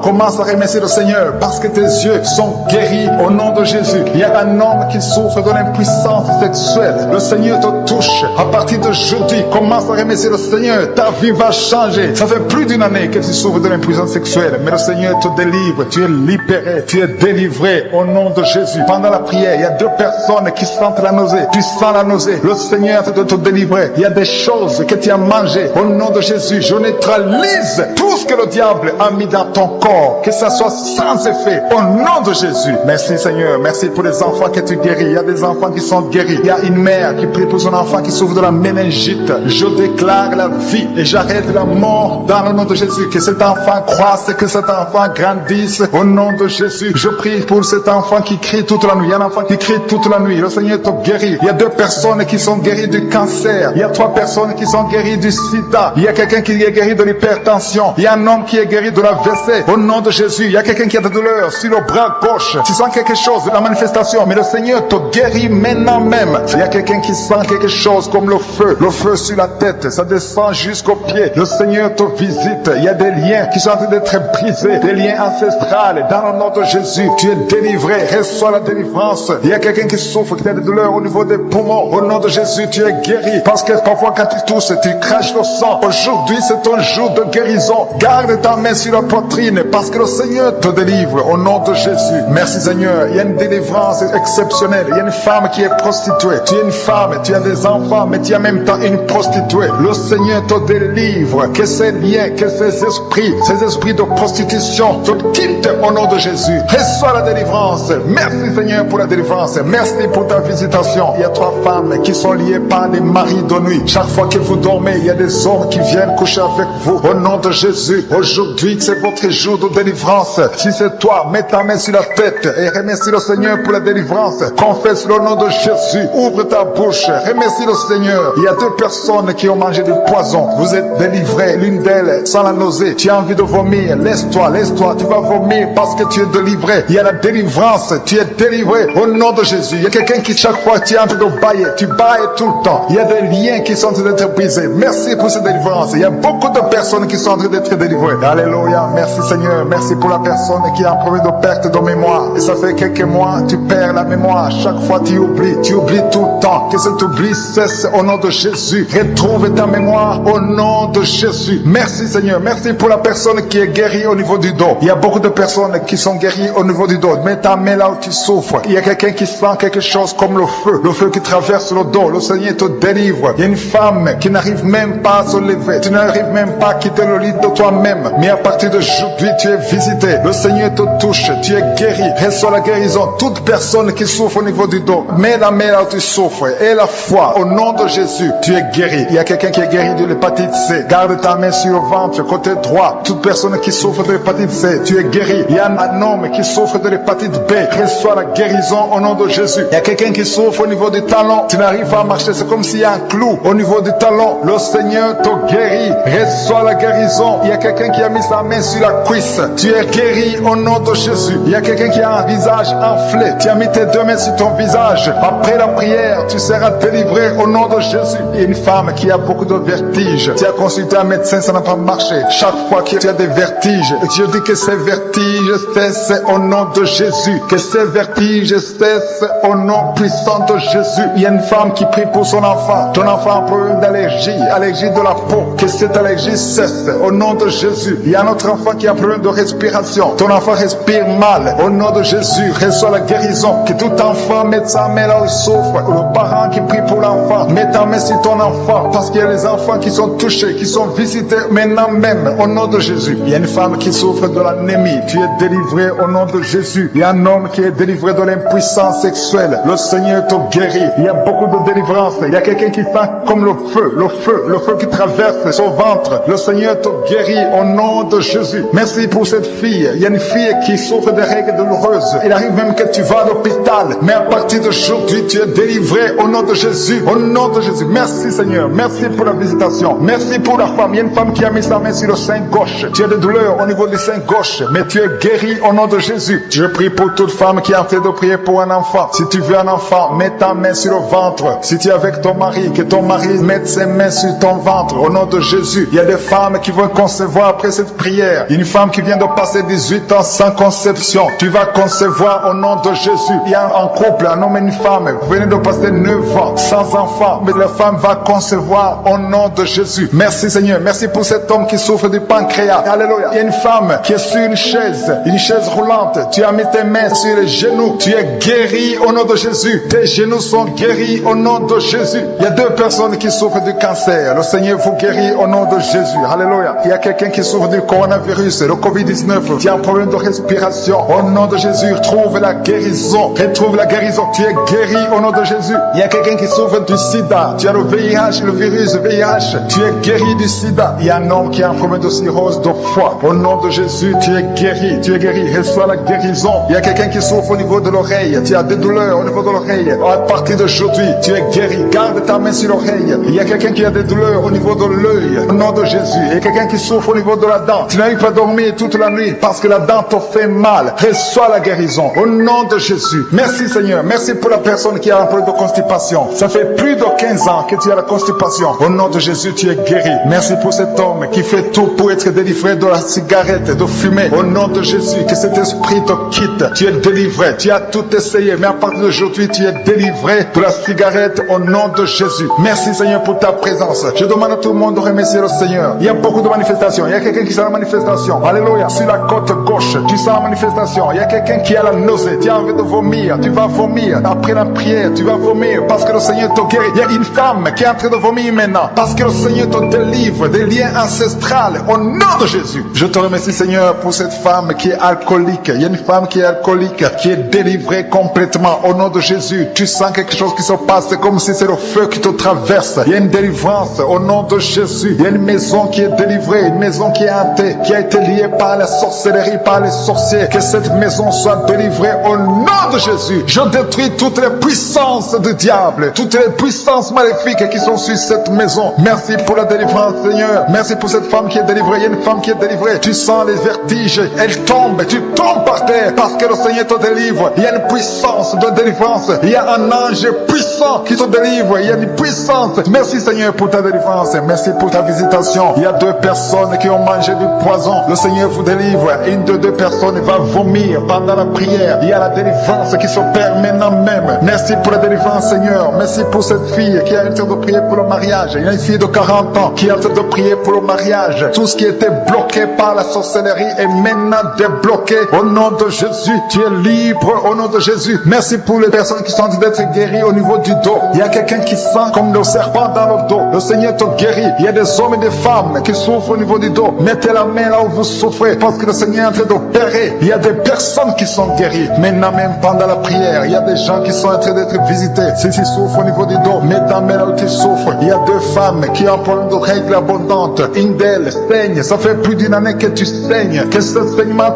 Commence à remercier le Seigneur parce que tes yeux sont guéris au nom de Jésus. Il y a un homme qui souffre de l'impuissance sexuelle. Le Seigneur te touche. À partir d'aujourd'hui, commence à remercier le Seigneur. Ta vie va changer. Ça fait plus d'1 année que tu souffres de l'impuissance sexuelle. Mais le Seigneur te délivre. Tu es libéré. Tu es délivré au nom de Jésus. Pendant la prière, il y a 2 personnes qui sentent la nausée. Tu sens la nausée. Le Seigneur te délivrer. Il y a des choses que tu as mangées. Au nom de Jésus, je neutralise tout ce que le diable a mis dans ton corps. Que ça soit sans effet. Au nom de Jésus. Merci Seigneur. Merci pour les enfants que tu guéris. Il y a des enfants qui sont guéris. Il y a une mère qui prie pour son enfant qui souffre de la méningite. Je déclare la vie et j'arrête la mort dans le nom de Jésus. Que cet enfant croisse, que cet enfant grandisse. Au nom de Jésus, je prie pour cet enfant qui crie toute la nuit. Il y a un enfant qui crie toute la nuit. Le Seigneur te guérit. Il y a 2 personnes qui sont guéries du cancer. Il y a 3 personnes qui sont guéries du sida. Il y a quelqu'un qui est guéri de l'hypertension. Il y a un homme qui est guéri de la WC. Au nom de Jésus, il y a quelqu'un qui a de douleur sur le bras gauche. Tu sens quelque chose, la manifestation, mais le Seigneur te guérit maintenant même. Il y a quelqu'un qui sent quelque chose comme le feu sur la tête. Ça descend jusqu'aux pieds. Le Seigneur te visite. Il y a des liens qui sont en train d'être brisés, des liens ancestrales. Dans le nom de Jésus, tu es délivré. Reçois la délivrance. Il y a quelqu'un qui souffre, qui a des douleurs au niveau des poumons. Au nom de Jésus, tu es guéri. Parce que parfois quand tu tousses, tu craches le sang. Aujourd'hui, c'est ton jour de guérison. Garde ta main sur la poitrine parce que le Seigneur te délivre. Au nom de Jésus. Merci Seigneur. Il y a une délivrance exceptionnelle. Il y a une femme qui est prostituée. Tu es une femme, tu as des enfants, mais tu es en même temps une prostituée. Le Seigneur te délivre. Que ces liens, que ces esprits de prostitution te quittent au nom de Jésus. Reçois la délivrance. Merci Seigneur pour la délivrance. Merci pour ta visitation. Il y a 3 femmes qui sont liées par des maris de nuit. Chaque fois que vous dormez, il y a des hommes qui viennent coucher avec vous. Au nom de Jésus, aujourd'hui, c'est votre jour de délivrance. Si c'est toi, mets ta main sur la tête et remercie le Seigneur pour la délivrance. Confesse le nom de Jésus. Ouvre ta bouche. Remercie le Seigneur. Il y a 2 personnes qui ont mangé du poison. Vous êtes délivrés. L'une d'elles sans la nausée. Tu as envie de vomir. Laisse-toi. Tu vas vomir parce que tu es délivré. Il y a la délivrance. Tu es délivré au nom de Jésus. Il y a quelqu'un qui chaque fois tu es en train de bailler. Tu bailles tout le temps. Il y a des liens qui sont en train d'être brisés. Merci pour cette délivrance. Il y a beaucoup de personnes qui sont en train d'être délivrées. Alléluia. Merci Seigneur. Merci pour la personne qui a un problème de perte de mémoire. Et ça fait quelques mois, tu perds la mémoire. Chaque fois tu oublies tout le temps. Que cet oubli cesse au nom de Jésus. Retrouve ta mémoire au nom de Jésus. Merci Seigneur. Merci pour la personne qui est guérie au niveau du dos. Il y a beaucoup de personnes qui sont guéries au niveau du dos. Mets ta main là où tu souffres. Il y a quelqu'un qui sent quelque chose comme le feu qui traverse le dos. Le Seigneur te délivre. Il y a une femme qui n'arrive même pas à se lever. Tu n'arrives même pas à quitter le lit de toi-même. Mais à partir d'aujourd'hui, tu es visité. Le Seigneur te touche. Tu es guéri. Reçois la guérison. Toute personne qui souffre au niveau du dos, mets la main là où tu souffres. Et la foi, au nom de Jésus, tu es guéri. Il y a quelqu'un qui est guéri de l'hépatite C. Garde ta main sur le ventre, côté droit. Toute personne qui souffre de l'hépatite C, tu es guéri. Il y a un homme qui souffre de l'hépatite B. Reçois la guérison au nom de Jésus. Il y a quelqu'un qui souffre au niveau du talon. Tu n'arrives pas à marcher. C'est comme si s'il y a un clou au niveau du talon, le Seigneur te guérit. Reçois la guérison. Il y a quelqu'un qui a mis sa main sur la cuisse. Tu es guéri au nom de Jésus. Il y a quelqu'un qui a un visage enflé. Tu as mis tes deux mains sur ton visage. Après la prière, tu seras délivré au nom de Jésus. Il y a une femme qui a beaucoup de vertiges. Tu as consulté un médecin, ça n'a pas marché. Chaque fois que tu as des vertiges, Dieu dit que ces vertiges cessent au nom de Jésus. Que ces vertiges cessent au nom puissant de Jésus. Il y a une femme qui prie pour son enfant. Ton enfant a un problème d'allergie, allergie de la peau. Que cette allergie cesse au nom de Jésus. Il y a un autre enfant qui a un problème de respiration. Ton enfant respire mal. Au nom de Jésus, reçois la guérison. Que tout enfant mette sa main là où il souffre. Le parent qui prie pour l'enfant, mets ta main sur ton enfant. Parce qu'il y a des enfants qui sont touchés, qui sont visités maintenant même. Au nom de Jésus. Il y a une femme qui souffre de l'anémie. Tu es délivré au nom de Jésus. Il y a un homme qui est délivré de l'impuissance sexuelle. Le Seigneur te guérit. Il y a beaucoup de délivrance. Il y a quelqu'un qui sent comme le feu qui traverse son ventre. Le Seigneur te guérit au nom de Jésus. Merci pour cette fille. Il y a une fille qui souffre de règles douloureuses. Il arrive même que tu vas à l'hôpital. Mais à partir d'aujourd'hui, tu es délivré au nom de Jésus. Au nom de Jésus. Merci Seigneur. Merci pour la visitation. Merci pour la femme. Il y a une femme qui a mis sa main sur le sein gauche. Tu as des douleurs au niveau du sein gauche. Mais tu es guéri au nom de Jésus. Je prie pour toute femme qui est en train de prier pour un enfant. Si tu veux un enfant, mets ta main sur le ventre. Si tu es avec ton mari, que ton mari mette ses mains sur ton ventre. Au nom de Jésus. Il y a des femmes qui vont concevoir après cette prière. Une femme qui vient de passer 18 ans sans conception. Tu vas concevoir au nom de Jésus. Il y a un couple, un homme et une femme. Vous venez de passer 9 ans sans enfant. Mais la femme va concevoir au nom de Jésus. Merci Seigneur. Merci pour cet homme qui souffre du pancréas. Alléluia. Il y a une femme qui est sur une chaise roulante. Tu as mis tes mains sur les genoux. Tu es guéri au nom de Jésus. Tes genoux sont guéris au nom de Jésus. Il y a 2 personnes qui souffrent du cancer. Le Seigneur vous guérit au nom de Jésus. Alléluia. Il y a quelqu'un qui souffre du coronavirus, le Covid-19. Tu as un problème de respiration. Au nom de Jésus, retrouve la guérison. Retrouve la guérison. Tu es guéri au nom de Jésus. Il y a quelqu'un qui souffre du sida. Tu as le VIH, le virus VIH. Tu es guéri du sida. Il y a un homme qui a un problème de cirrhose de foie. Au nom de Jésus, tu es guéri. Tu es guéri. Reçois la guérison. Il y a quelqu'un qui souffre au niveau de l'oreille. Tu as des douleurs au niveau de l'oreille. À partir d'aujourd'hui, tu es guéri. Garde ta main sur l'oreille. Il y a quelqu'un qui a des douleurs au niveau de l'œil. Au nom de Jésus. Il y a quelqu'un qui souffre au niveau de la dent. Tu n'arrives pas à dormir toute la nuit parce que la dent te fait mal. Reçois la guérison. Au nom de Jésus. Merci Seigneur. Merci pour la personne qui a un problème de constipation. Ça fait plus de 15 ans que tu as la constipation. Au nom de Jésus, tu es guéri. Merci pour cet homme qui fait tout pour être délivré de la cigarette, de fumer. Au nom de Jésus, que cet esprit te quitte. Tu es délivré. Tu as tout essayé. Mais à partir d'aujourd'hui, tu es délivré de la cigarette au nom de Jésus. Merci Seigneur pour ta présence. Je demande à tout le monde de remercier le Seigneur. Il y a beaucoup de manifestations. Il y a quelqu'un qui sent la manifestation. Alléluia. Sur la côte gauche, tu sens la manifestation. Il y a quelqu'un qui a la nausée. Tu as envie de vomir. Tu vas vomir. Après la prière, tu vas vomir parce que le Seigneur te guérit. Il y a une femme qui est en train de vomir maintenant parce que le Seigneur te délivre des liens ancestrales au nom de Jésus. Je te remercie Seigneur pour cette femme qui est alcoolique. Il y a une femme qui est alcoolique, qui est délivrée complètement au nom de Jésus. Tu sens quelque chose qui se passe, c'est comme si c'est le feu qui te traverse. Il y a une délivrance au nom de Jésus. Il y a une maison qui est délivrée, une maison qui est hantée, qui a été liée par la sorcellerie, par les sorciers. Que cette maison soit délivrée au nom de Jésus. Je détruis toutes les puissances du diable, toutes les puissances maléfiques qui sont sur cette maison. Merci pour la délivrance Seigneur. Merci pour cette femme qui est délivrée. Il y a une femme qui est délivrée. Tu sens les vertiges, elle tombe, tu tombes par terre parce que le Seigneur te délivre. Il y a une puissance de délivrance. Il y a un ange puissant qui te délivre. Il y a une puissance. Merci Seigneur pour ta délivrance. Merci pour ta visitation. Il y a 2 personnes qui ont mangé du poison. Le Seigneur vous délivre. Une de 2 personnes va vomir pendant la prière. Il y a la délivrance qui s'opère maintenant même. Merci pour la délivrance Seigneur. Merci pour cette fille qui est en train de prier pour le mariage. Il y a une fille de 40 ans qui est en train de prier pour le mariage. Tout ce qui était bloqué par la sorcellerie est maintenant débloqué au nom de Jésus. Tu es libre au nom de Jésus. Merci pour les personnes qui sont en train d'être guéries au niveau du dos. Il y a quelqu'un qui sent comme le serpent dans le dos. Le Seigneur te guérit. Il y a des hommes et des femmes qui souffrent au niveau du dos. Mettez la main là où vous souffrez parce que le Seigneur est en train d'opérer. Il y a des personnes qui sont guéries. Maintenant même pendant la prière, il y a des gens qui sont en train d'être visités. Si tu souffres au niveau du dos, mets ta main là où tu souffres. Il y a 2 femmes qui ont un problème de règles abondantes. Une d'elles saigne. Ça fait plus d'1 année que tu saignes. Que ce saignement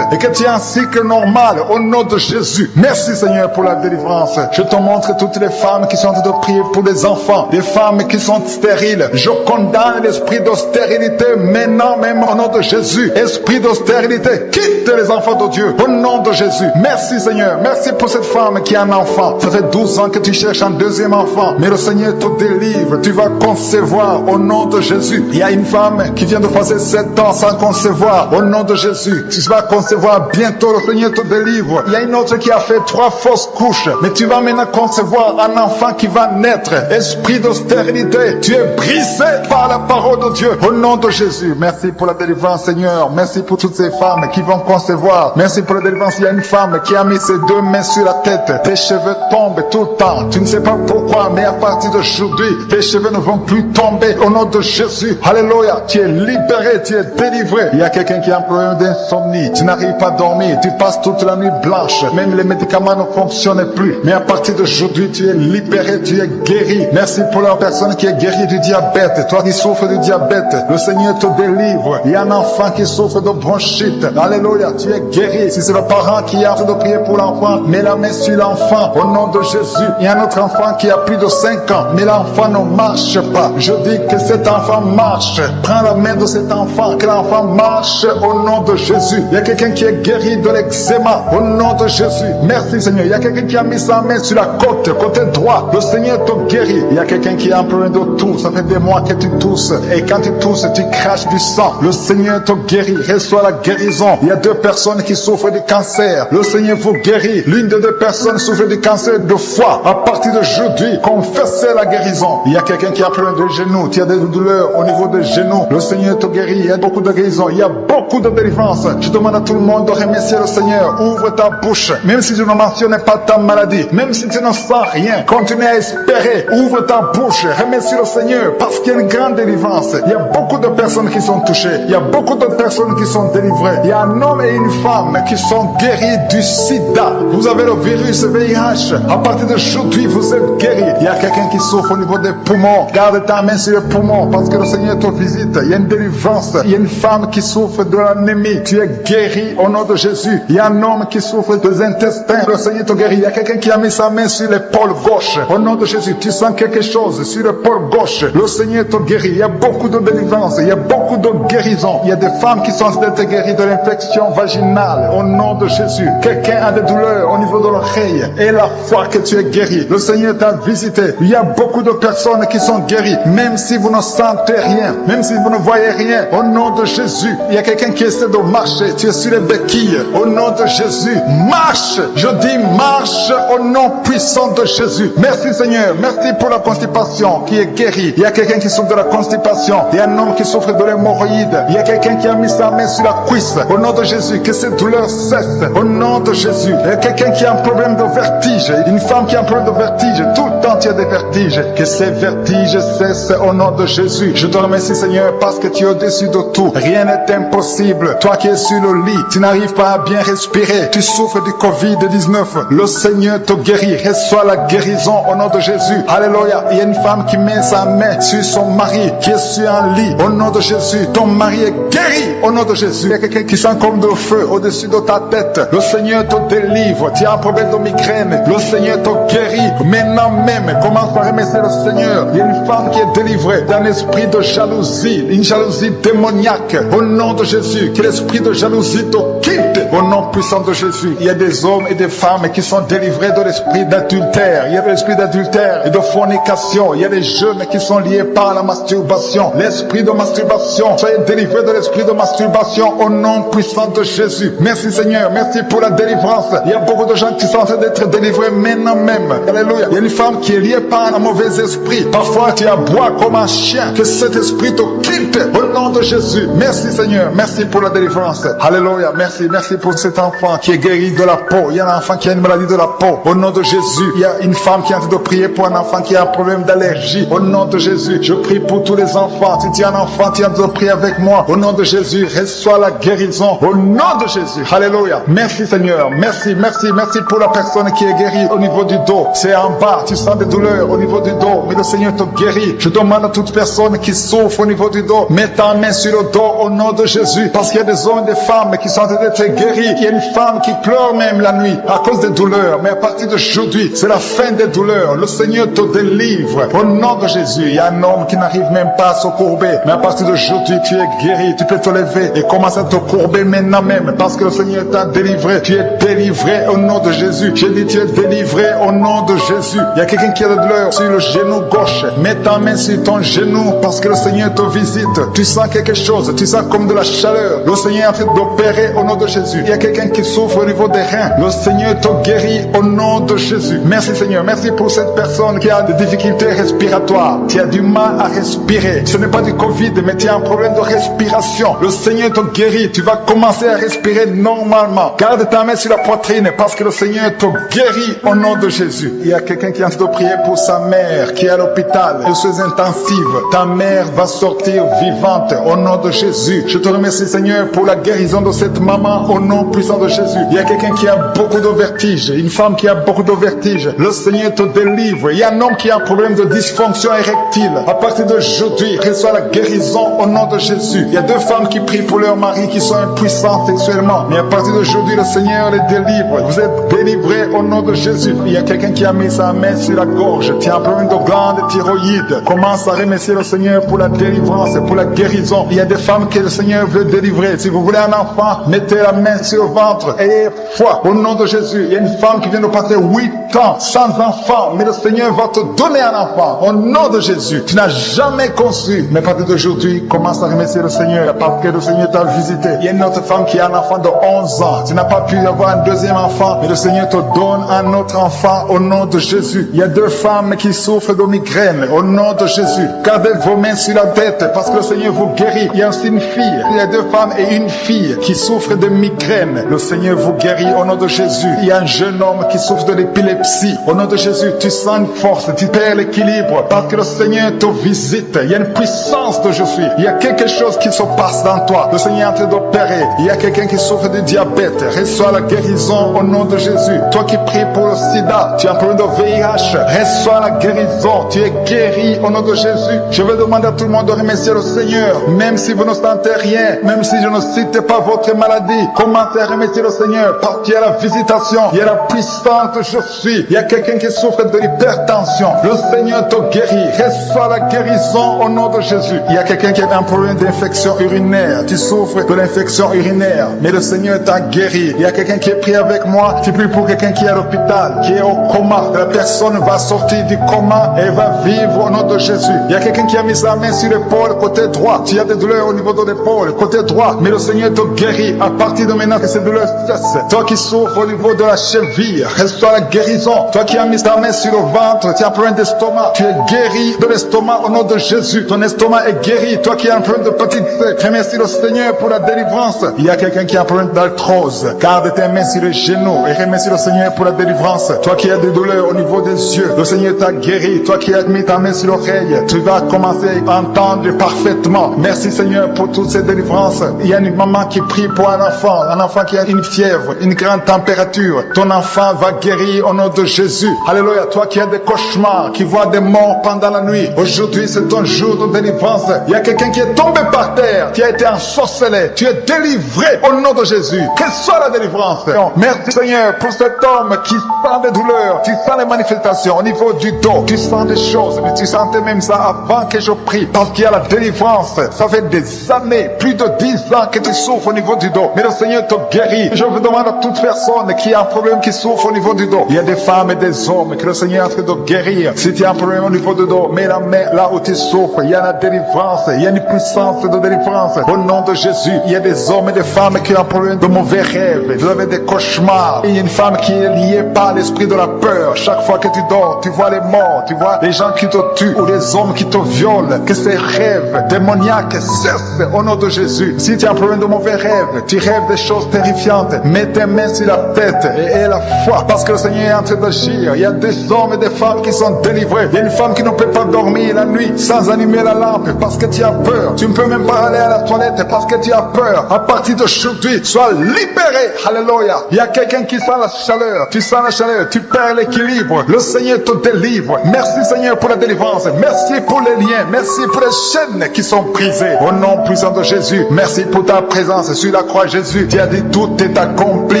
et que tu es un cycle normal au nom de Jésus. Merci Seigneur pour la délivrance. Je te montre toutes les femmes qui sont en train de prier pour les enfants, des femmes qui sont stériles. Je condamne l'esprit de stérilité maintenant même au nom de Jésus. Esprit de stérilité, quitte les enfants de Dieu au nom de Jésus. Merci Seigneur, merci pour cette femme qui a un enfant. Ça fait 12 ans que tu cherches un deuxième enfant, mais le Seigneur te délivre. Tu vas concevoir au nom de Jésus. Il y a une femme qui vient de passer 7 ans sans concevoir au nom de Jésus. Tu vas concevoir bientôt, le Seigneur te délivre. Il y a une autre qui a fait 3 fausses couches, mais tu vas maintenant concevoir un enfant qui va naître. Esprit de stérilité, tu es brisé par la parole de Dieu au nom de Jésus. Merci pour la délivrance Seigneur. Merci pour toutes ces femmes qui vont concevoir. Merci pour la délivrance. Il y a une femme qui a mis ses 2 mains sur la tête. Tes cheveux tombent tout le temps. Tu ne sais pas pourquoi, mais à partir d'aujourd'hui, tes cheveux ne vont plus tomber au nom de Jésus. Alléluia. Tu es libéré, tu es délivré. Il y a quelqu'un qui a un problème d'insomnie. Tu n'arrives pas à dormir. Tu passes toute la nuit blanche. Même les médicaments ne fonctionnent plus. Mais à partir d'aujourd'hui, tu es libéré, tu es guéri. Merci pour la personne qui est guérie du diabète. Toi qui souffres du diabète, le Seigneur te délivre. Il y a un enfant qui souffre de bronchite. Alléluia, tu es guéri. Si c'est le parent qui a de prier pour l'enfant, mets la main sur l'enfant au nom de Jésus. Il y a un autre enfant qui a plus de 5 ans, mais l'enfant ne marche pas. Je dis que cet enfant marche. Prends la main de cet enfant, que l'enfant marche au nom de Jésus. Il y a quelqu'un qui est guéri de l'eczéma au nom de Jésus. Merci Seigneur. Il y a quelqu'un qui a mis sa main sur la côté droit. Le Seigneur te guérit. Il y a quelqu'un qui a un problème de toux. Ça fait des mois que tu tousses. Et quand tu tousses, tu craches du sang. Le Seigneur te guérit. Reçois la guérison. Il y a 2 personnes qui souffrent du cancer. Le Seigneur vous guérit. L'une des 2 personnes souffre du cancer de foie. À partir d'aujourd'hui, confessez la guérison. Il y a quelqu'un qui a un problème de genoux. Tu as des douleurs au niveau des genoux. Le Seigneur te guérit. Il y a beaucoup de guérison. Il y a beaucoup de délivrance. Je demande à tout le monde de remercier le Seigneur. Ouvre ta bouche. Même si tu ne mentionnes pas ta maladie. Même si tu ne sens rien. Continue à espérer. Ouvre ta bouche. Remercie le Seigneur. Parce qu'il y a une grande délivrance. Il y a beaucoup de personnes qui sont touchées. Il y a beaucoup de personnes qui sont délivrées. Il y a un homme et une femme qui sont guéris du sida. Vous avez le virus VIH. À partir d'aujourd'hui, vous êtes guéris. Il y a quelqu'un qui souffre au niveau des poumons. Garde ta main sur les poumons parce que le Seigneur te visite. Il y a une délivrance. Il y a une femme qui souffre de l'anémie. Tu es guéri au nom de Jésus. Il y a un homme qui souffre des intestins. Le Seigneur te guérit. Il y a quelqu'un qui a mis sa main sur l'épaule gauche. Au nom de Jésus, tu sens quelque chose sur l'épaule gauche. Le Seigneur te guérit. Il y a beaucoup de délivrance. Il y a beaucoup de guérison. Il y a des femmes qui sont d'être guéries de l'infection vaginale. Au nom de Jésus. Quelqu'un a des douleurs au niveau de l'oreille. Et la foi que tu es guéri. Le Seigneur t'a visité. Il y a beaucoup de personnes qui sont guéries. Même si vous ne sentez rien. Même si vous ne voyez rien. Au nom de Jésus. Il y a quelqu'un qui essaie de marcher. Tu es sur les béquilles. Au nom de Jésus. Marche. Je dis marche au nom puissant de Jésus. Merci Seigneur. Merci pour la constipation qui est guérie. Il y a quelqu'un qui souffre de la constipation. Il y a un homme qui souffre de l'hémorroïde. Il y a quelqu'un qui a mis sa main sur la cuisse. Au nom de Jésus. Que cette douleur cesse. Au nom de Jésus. Il y a quelqu'un qui a un problème de vertige. Une femme qui a un problème de vertige. Tout le temps tu as des vertiges. Que ces vertiges cessent au nom de Jésus. Je te remercie Seigneur parce que tu es au-dessus de tout. Rien n'est impossible. Toi qui es sur le lit, tu n'arrives pas à bien respirer. Tu souffres du Covid-19. Le Seigneur te guérit. Reçois la guérison au nom de Jésus. Alléluia. Il y a une femme qui met sa main sur son mari qui est sur un lit. Au nom de Jésus. Ton mari est guéri au nom de Jésus. Il y a quelqu'un qui sent comme de feu au-dessus de ta tête. Le Seigneur te délivre. Tu as un problème de migraine. Le Seigneur te guérit. Maintenant même, commence à remercier le Seigneur. Il y a une femme qui est délivrée d'un esprit de jalousie. Une jalousie démoniaque. Au nom de Jésus. Que l'esprit de jalousie te quitte. Au nom puissant de Jésus. Il y a des hommes et des femmes qui sont délivrés de l'esprit d'adultère. Il y a de l'esprit d'adultère et de fornication. Il y a des jeunes qui sont liés par la masturbation. L'esprit de masturbation. Soyez délivrés de l'esprit de masturbation au nom puissant de Jésus. Merci Seigneur. Merci pour la délivrance. Il y a beaucoup de gens qui sont en train d'être délivrés maintenant même. Alléluia. Il y a une femme qui est liée par un mauvais esprit. Parfois tu aboies comme un chien. Que cet esprit te quitte au nom de Jésus. Merci Seigneur. Merci pour la délivrance. Alléluia. Merci. Merci pour cet enfant qui est guéri de la peau. Il y a un enfant qui a une maladie de la peau. Au nom de Jésus. Il y a une femme qui est en train de prier pour un enfant qui a un problème d'allergie. Au nom de Jésus. Je prie pour tous les enfants. Si tu es un enfant, tu es en train de prier avec moi. Au nom de Jésus. Reçois la guérison. Au nom de Jésus. Alléluia. Merci Seigneur. Merci. Merci. Merci pour la personne qui est guérie au niveau du dos. C'est en bas. Tu sens des douleurs au niveau du dos. Mais le Seigneur te guérit. Je demande à toute personne qui souffre au niveau du dos. Mets ta main sur le dos au nom de Jésus. Parce qu'il y a des hommes et des femmes qui sont en train d'être guéris. Il y a une femme qui pleure même la nuit à cause des douleurs. Mais à partir d'aujourd'hui, c'est la fin des douleurs. Le Seigneur te délivre. Au nom de Jésus, il y a un homme qui n'arrive même pas à se courber. Mais à partir d'aujourd'hui, tu es guéri. Tu peux te lever et commencer à te courber maintenant même. Parce que le Seigneur t'a délivré. Tu es délivré au nom de Jésus. J'ai dit, tu es délivré au nom de Jésus. Il y a quelqu'un qui a de douleur sur le genou gauche. Mets ta main sur ton genou parce que le Seigneur te visite. Tu sens quelque chose. Tu sens comme de la chaleur. Le Seigneur est en train d'opérer au nom de Jésus. Il y a quelqu'un qui souffre au niveau des reins. Le Seigneur te guérit au nom de Jésus. Merci Seigneur. Merci pour cette personne qui a des difficultés respiratoires. Tu as du mal à respirer. Ce n'est pas du Covid, mais tu as un problème de respiration. Le Seigneur te guérit. Tu vas commencer à respirer normalement. Garde ta main sur la poitrine parce que le Seigneur te guérit au nom de Jésus. Il y a quelqu'un qui est en train de prier pour sa mère qui est à l'hôpital, de soins intensifs. Ta mère va sortir vivante au nom de Jésus. Je te remercie Seigneur pour la guérison de cette maman au nom puissant de Jésus. Il y a quelqu'un qui a beaucoup de vertiges, une femme qui a beaucoup de vertiges. Le Seigneur te délivre. Il y a un homme qui a un problème de dysfonction érectile. À partir d'aujourd'hui, reçois la guérison au nom de Jésus. Il y a deux femmes qui prient pour leur mari qui sont impuissants sexuellement. Mais à partir d'aujourd'hui, le Seigneur les délivre. Vous êtes délivrés au nom de Jésus. Il y a quelqu'un qui a mis sa main sur la gorge. Tu as un problème de glande thyroïde. Commence à remercier le Seigneur pour la délivrance, pour la guérison. Il y a des femmes que le Seigneur veut délivrer. Si vous voulez un enfant, mettez la main sur le ventre. Ayez foi au nom de Jésus. Il y a une femme qui vient de passer 8 ans sans enfant. Mais le Seigneur va te donner un enfant au nom de Jésus. Tu n'as jamais conçu. Mais à partir d'aujourd'hui, commence à remercier le Seigneur parce que le Seigneur t'a visité. Il y a une autre femme qui a un enfant de 11 ans. Tu n'as pas pu avoir un deuxième enfant. Mais le Seigneur te donne un autre enfant au nom de Jésus. Il y a deux femmes qui souffrent de migraine au nom de Jésus. Gardez vos mains sur la tête parce que le Seigneur vous guérit. Il y a aussi une fille. Il y a deux femmes et une fille qui souffrent de migraine. Le Seigneur vous guérit au nom de Jésus. Il y a un jeune homme qui souffre de l'épilepsie. Au nom de Jésus, tu sens une force, tu perds l'équilibre parce que le Seigneur te visite. Il y a une puissance de je suis. Il y a quelque chose qui se passe dans toi. Le Seigneur est en train d'opérer. Il y a quelqu'un qui souffre de diabète. Reçois la guérison au nom de Jésus. Toi qui pries pour le sida, tu as un problème de VIH. Reçois la guérison. Tu es guéri au nom de Jésus. Je vais demander à tout le monde de remercier le Seigneur. Même si vous ne sentez rien, même si je ne cite pas votre maladie, commencez à remercier le Seigneur parce qu'il y a la visitation. Il y a la puissance je suis. Il y a quelqu'un qui souffre de l'hypertension. Le Seigneur te guérit. Reçois la guérison au nom de Jésus. Il y a quelqu'un qui a un problème d'infection urinaire. Tu souffres de l'infection urinaire. Mais le Seigneur t'a guéri. Il y a quelqu'un qui est pris avec moi. Tu pries pour quelqu'un qui est à l'hôpital, qui est au coma. La personne va sortir du coma et va vivre au nom de Jésus. Il y a quelqu'un qui a mis sa main sur l'épaule côté droit. Tu as des douleurs au niveau de l'épaule côté droit. Mais le Seigneur te guérit. À partir de maintenant que ces douleurs cessent. Toi qui souffres au niveau de la cheville, reçois la guérison. Toi qui as mis ta main sur le ventre, tu as un problème d'estomac. Tu es guéri de l'estomac au nom de Jésus. Ton estomac est guéri. Toi qui as un problème de petite sœur, remercie le Seigneur pour la délivrance. Il y a quelqu'un qui a un problème d'arthrose. Garde tes mains sur les genoux et remercie le Seigneur pour la délivrance. Toi qui as des douleurs au niveau des yeux, le Seigneur t'a guéri. Toi qui as mis ta main sur l'oreille, tu vas commencer à entendre parfaitement. Merci Seigneur pour toutes ces délivrances. Il y a une maman qui prie pour un enfant qui a une fièvre, une grande température. Ton enfant va guérir au nom de Jésus. Alléluia. Toi qui as des cauchemars, qui vois des morts pendant la nuit, aujourd'hui c'est ton jour de délivrance. Il y a quelqu'un qui est tombé par terre, qui a été ensorcelé. Tu es délivré au nom de Jésus. Quelle soit la délivrance. Merci Seigneur pour cet homme qui sent des douleurs, qui sent les manifestations au niveau du dos. Tu sens des choses, mais tu sentais même ça avant que je prie. Parce qu'il y a la délivrance. Ça fait des années, plus de 10 ans que tu souffres au niveau du dos. Mais le Seigneur te guérit. Je vous demande à toute personne qui a un problème qui souffre au niveau du dos. Il y a des femmes et des hommes que le Seigneur est en train de guérir. Si tu as un problème au niveau du dos, mets la main là où tu souffres. Il y a la délivrance. Il y a une puissance de délivrance. Au nom de Jésus, il y a des hommes et des femmes qui ont un problème de mauvais rêves. Vous avez des cauchemars. Il y a une femme qui est liée par l'esprit de la peur. Chaque fois que tu dors, tu vois les morts, tu vois les gens qui te tuent ou les hommes qui te violent. Que ces rêves démoniaques cessent au nom de Jésus. Si tu as un problème de mauvais rêves, tu rêves des choses terrifiantes, mets tes mains sur la tête et aie la foi parce que le Seigneur est en train d'agir. Il y a des hommes et des femmes qui sont délivrés. Il y a une femme qui ne peut pas dormir la nuit sans allumer la lampe parce que tu as peur. Tu ne peux même pas aller à la toilette parce que tu as peur. À partir d'aujourd'hui, sois libéré. Alléluia. Il y a quelqu'un qui sent la chaleur. Tu sens la chaleur, tu perds l'équilibre. Le Seigneur te délivre. Merci Seigneur pour la délivrance. Merci pour les liens. Merci pour les chaînes qui sont brisées. Au nom puissant de Jésus, merci pour ta présence sur sur la croix, Jésus. Tu as dit tout est accompli.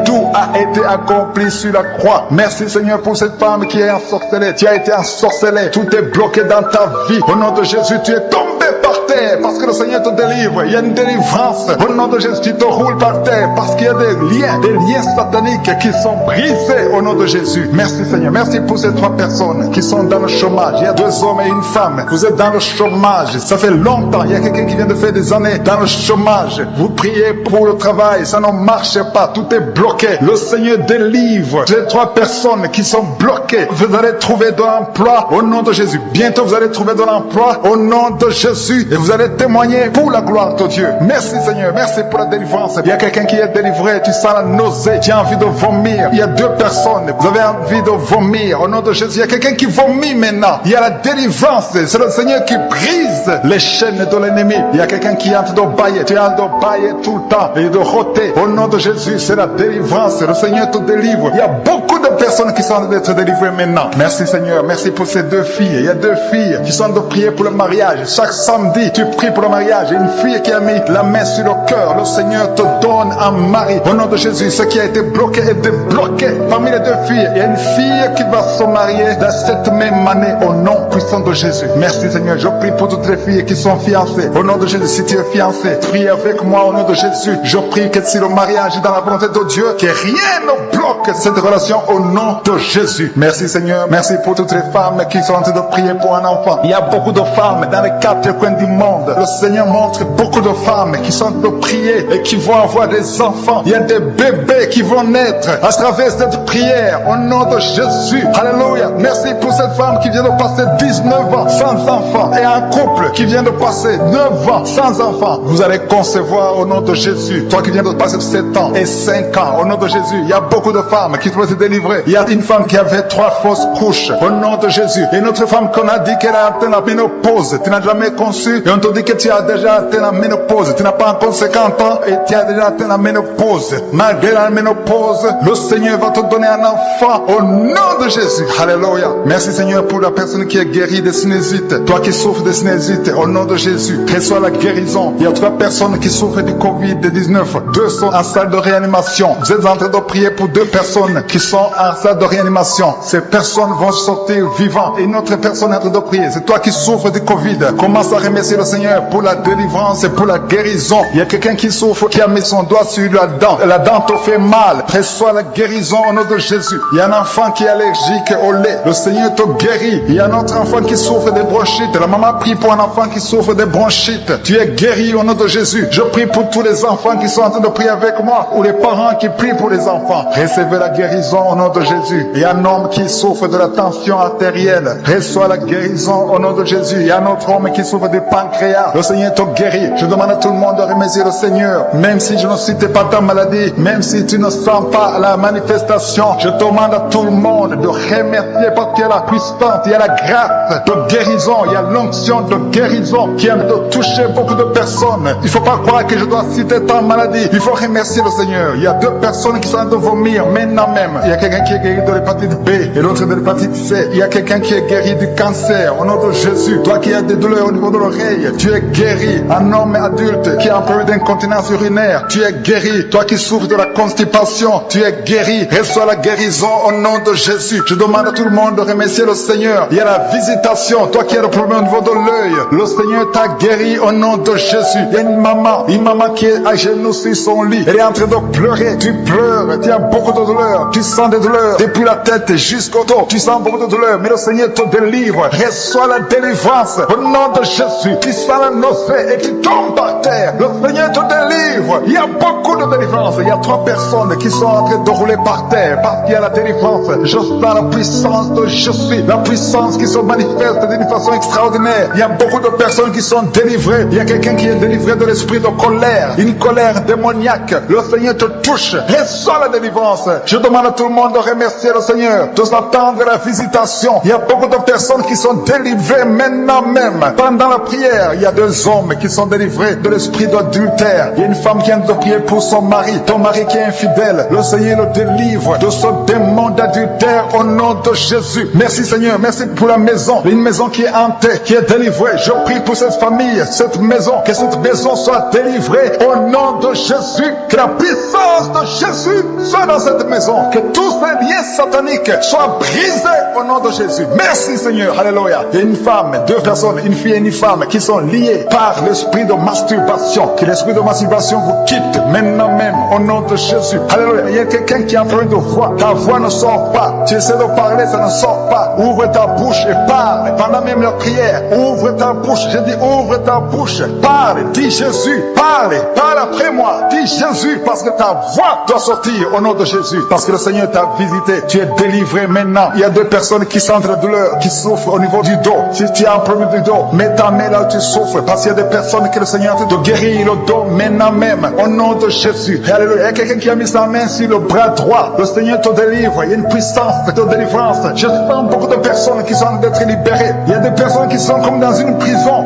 Tout a été accompli sur la croix. Merci Seigneur pour cette femme qui est ensorcelée. Tu as été ensorcelée. Tout est bloqué dans ta vie. Au nom de Jésus, tu es tombé par terre parce que le Seigneur te délivre. Il y a une délivrance. Au nom de Jésus, tu te roules par terre parce qu'il y a des liens sataniques qui sont brisés au nom de Jésus. Merci Seigneur. Merci pour ces 3 personnes qui sont dans le chômage. Il y a 2 hommes et une femme. Vous êtes dans le chômage. Ça fait longtemps. Il y a quelqu'un qui vient de faire des années dans le chômage. Vous priez pour le travail. Ça ne marche pas. Tout est bloqué. Le Seigneur délivre ces 3 personnes qui sont bloquées. Vous allez trouver de l'emploi au nom de Jésus. Bientôt vous allez trouver de l'emploi au nom de Jésus. Et vous allez témoigner pour la gloire de Dieu. Merci Seigneur. Merci pour la délivrance. Il y a quelqu'un qui est délivré. Tu sens la nausée. Tu as envie de vomir. Il y a 2 personnes. Vous avez envie de vomir au nom de Jésus. Il y a quelqu'un qui vomit maintenant. Il y a la délivrance. C'est le Seigneur qui brise les chaînes de l'ennemi. Il y a quelqu'un qui est en train de bailler. Tu es en train de bailler tout le temps et de rôter. Au nom de Jésus, c'est la délivrance. Le Seigneur te délivre. Il y a beaucoup de personnes qui sont en train d'être délivrées maintenant. Merci Seigneur. Merci pour ces 2 filles. Il y a 2 filles qui sont en train de prier pour le mariage. Chaque samedi, tu pries pour le mariage. Une fille qui a mis la main sur le cœur. Le Seigneur te donne un mari. Au nom de Jésus, ce qui a été bloqué est débloqué. Parmi les 2 filles, il y a une fille qui va se marier dans cette même année au nom puissant de Jésus. Merci Seigneur. Je prie pour toutes les filles qui sont fiancées. Au nom de Jésus, si tu es fiancé, prie avec moi au nom de Jésus. Je prie que si le mariage est dans la volonté de Dieu, que rien ne bloque cette relation au nom de Jésus. Merci Seigneur. Merci pour toutes les femmes qui sont en train de prier pour un enfant. Il y a beaucoup de femmes dans les 4 coins du monde. Le Seigneur montre beaucoup de femmes qui sont en train de prier et qui vont avoir des enfants. Il y a des bébés qui vont naître à travers cette prière au nom de Jésus. Alléluia. Merci pour cette femme qui vient de passer 19 ans sans enfant et un couple qui vient de passer 9 ans sans enfant. Vous allez concevoir au nom de Jésus. Toi qui viens de passer 7 ans et 5 ans au nom de Jésus. Il y a beaucoup de femmes qui doivent se délivrer. Il y a une femme qui avait 3 fausses couches au nom de Jésus. Et une autre femme qu'on a dit qu'elle a atteint la ménopause. Tu n'as jamais conçu et on te dit que tu as déjà atteint la ménopause. Tu n'as pas encore 50 ans et tu as déjà atteint la ménopause. Malgré la ménopause, le Seigneur va te donner un enfant au nom de Jésus. Alléluia. Merci Seigneur pour la personne qui est guérie des sinusites. Toi qui souffres des sinusites, au nom de Jésus, reçois la guérison. Il y a 3 personnes qui souffrent du Covid-19. 2 sont en salle de réanimation. Vous êtes en train de prier pour 2 personnes qui sont en salle de réanimation. Ces personnes vont sortir vivantes. Et une autre personne est en train de prier. C'est toi qui souffres du Covid. Commence à remercier le Seigneur pour la délivrance et pour la guérison. Il y a quelqu'un qui souffre, qui a mis son doigt sur la dent. La dent te fait mal. Reçois la guérison au nom de Jésus. Il y a un enfant qui est allergique au lait. Le Seigneur te guérit. Il y a un autre enfant qui souffre des bronchites. La maman prie pour un enfant qui souffre des bronchites. Tu es guéri au nom de Jésus. Je prie pour tous les enfants qui sont en train de prier avec moi, ou les parents qui prient pour les enfants. Recevez la guérison au nom de Jésus. Il y a un homme qui souffre de la tension artérielle. Reçois la guérison au nom de Jésus. Il y a un autre homme qui souffre du pancréas. Le Seigneur te guérit. Je demande à tout le monde de remercier le Seigneur. Même si je ne cite pas ta maladie, même si tu ne sens pas la manifestation, je demande à tout le monde de remercier parce qu'il y a la puissance, il y a la grâce de guérison, il y a l'onction de guérison qui aime de toucher beaucoup de personnes. Il ne faut pas croire que je dois citer ta maladie. Il faut remercier le Seigneur. Il y a 2 personnes qui sont en train de vomir maintenant même. Il y a quelqu'un qui est guéri de l'hépatite B et l'autre de l'hépatite C. Il y a quelqu'un qui est guéri du cancer au nom de Jésus. Toi qui as des douleurs au niveau de l'oreille, tu es guéri. Un homme adulte qui a un problème d'incontinence urinaire, tu es guéri. Toi qui souffres de la constipation, tu es guéri. Reçois la guérison au nom de Jésus. Je demande à tout le monde de remercier le Seigneur. Il y a la visitation. Toi qui as le problème au niveau de l'œil, le Seigneur t'a guéri au nom de Jésus. Il y a une maman qui est à genoux sur son lit. Elle est en train de pleurer. Tu pleures. Tu as beaucoup de douleurs. Tu sens des douleurs depuis la tête jusqu'au dos. Tu sens beaucoup de douleurs. Mais le Seigneur te délivre. Reçois la délivrance au nom de Jésus. Tu sens la nausée et tu tombes par terre. Le Seigneur te délivre. Il y a beaucoup de délivrance. Il y a 3 personnes qui sont en train de rouler par terre parce qu'il y a la délivrance. Je sens la puissance de Jésus. La puissance qui se manifeste d'une façon extraordinaire. Il y a beaucoup de personnes qui sont délivrées. Il y a quelqu'un qui est délivré de l'esprit de colère. Une colère démoniaque. Le Seigneur te touche. Reçois la délivrance. Je demande à tout le monde de remercier le Seigneur, de s'attendre à la visitation. Il y a beaucoup de personnes qui sont délivrées maintenant même. Pendant la prière, il y a 2 hommes qui sont délivrés de l'esprit d'adultère. Il y a une femme femme qui vient de prier pour son mari, ton mari qui est infidèle, le Seigneur le délivre de ce démon d'adultère au nom de Jésus. Merci Seigneur, merci pour la maison, une maison qui est hantée, qui est délivrée. Je prie pour cette famille, cette maison, que cette maison soit délivrée au nom de Jésus. Que la puissance de Jésus soit dans cette maison, que tous ces liens sataniques soient brisés au nom de Jésus. Merci Seigneur, alléluia. Il y a une femme, deux personnes, une fille et une femme qui sont liées par l'esprit de masturbation. Que l'esprit de masturbation vous quitte maintenant même au nom de Jésus. Alléluia. Il y a quelqu'un qui est en train de voir, ta voix ne sort pas. Tu essaies de parler, ça ne sort pas. Ouvre ta bouche et parle. Pendant même la prière, ouvre ta bouche. Je dis ouvre ta bouche. Parle, dis Jésus. Parle après moi. Dis Jésus, parce que ta voix doit sortir au nom de Jésus. Parce que le Seigneur t'a visité. Tu es délivré maintenant. Il y a deux personnes qui sentent la douleur, qui souffrent au niveau du dos. Si tu as un problème du dos, mets ta main là où tu souffres. Parce qu'il y a des personnes que le Seigneur a fait de guérir le dos maintenant même. Au nom de Jésus. Alléluia. Il y a quelqu'un qui a mis sa main sur le bras droit. Le Seigneur te délivre. Il y a une puissance de délivrance. Je sens beaucoup de personnes qui sont en train d'être libérées. Il y a des personnes qui sont comme dans une prison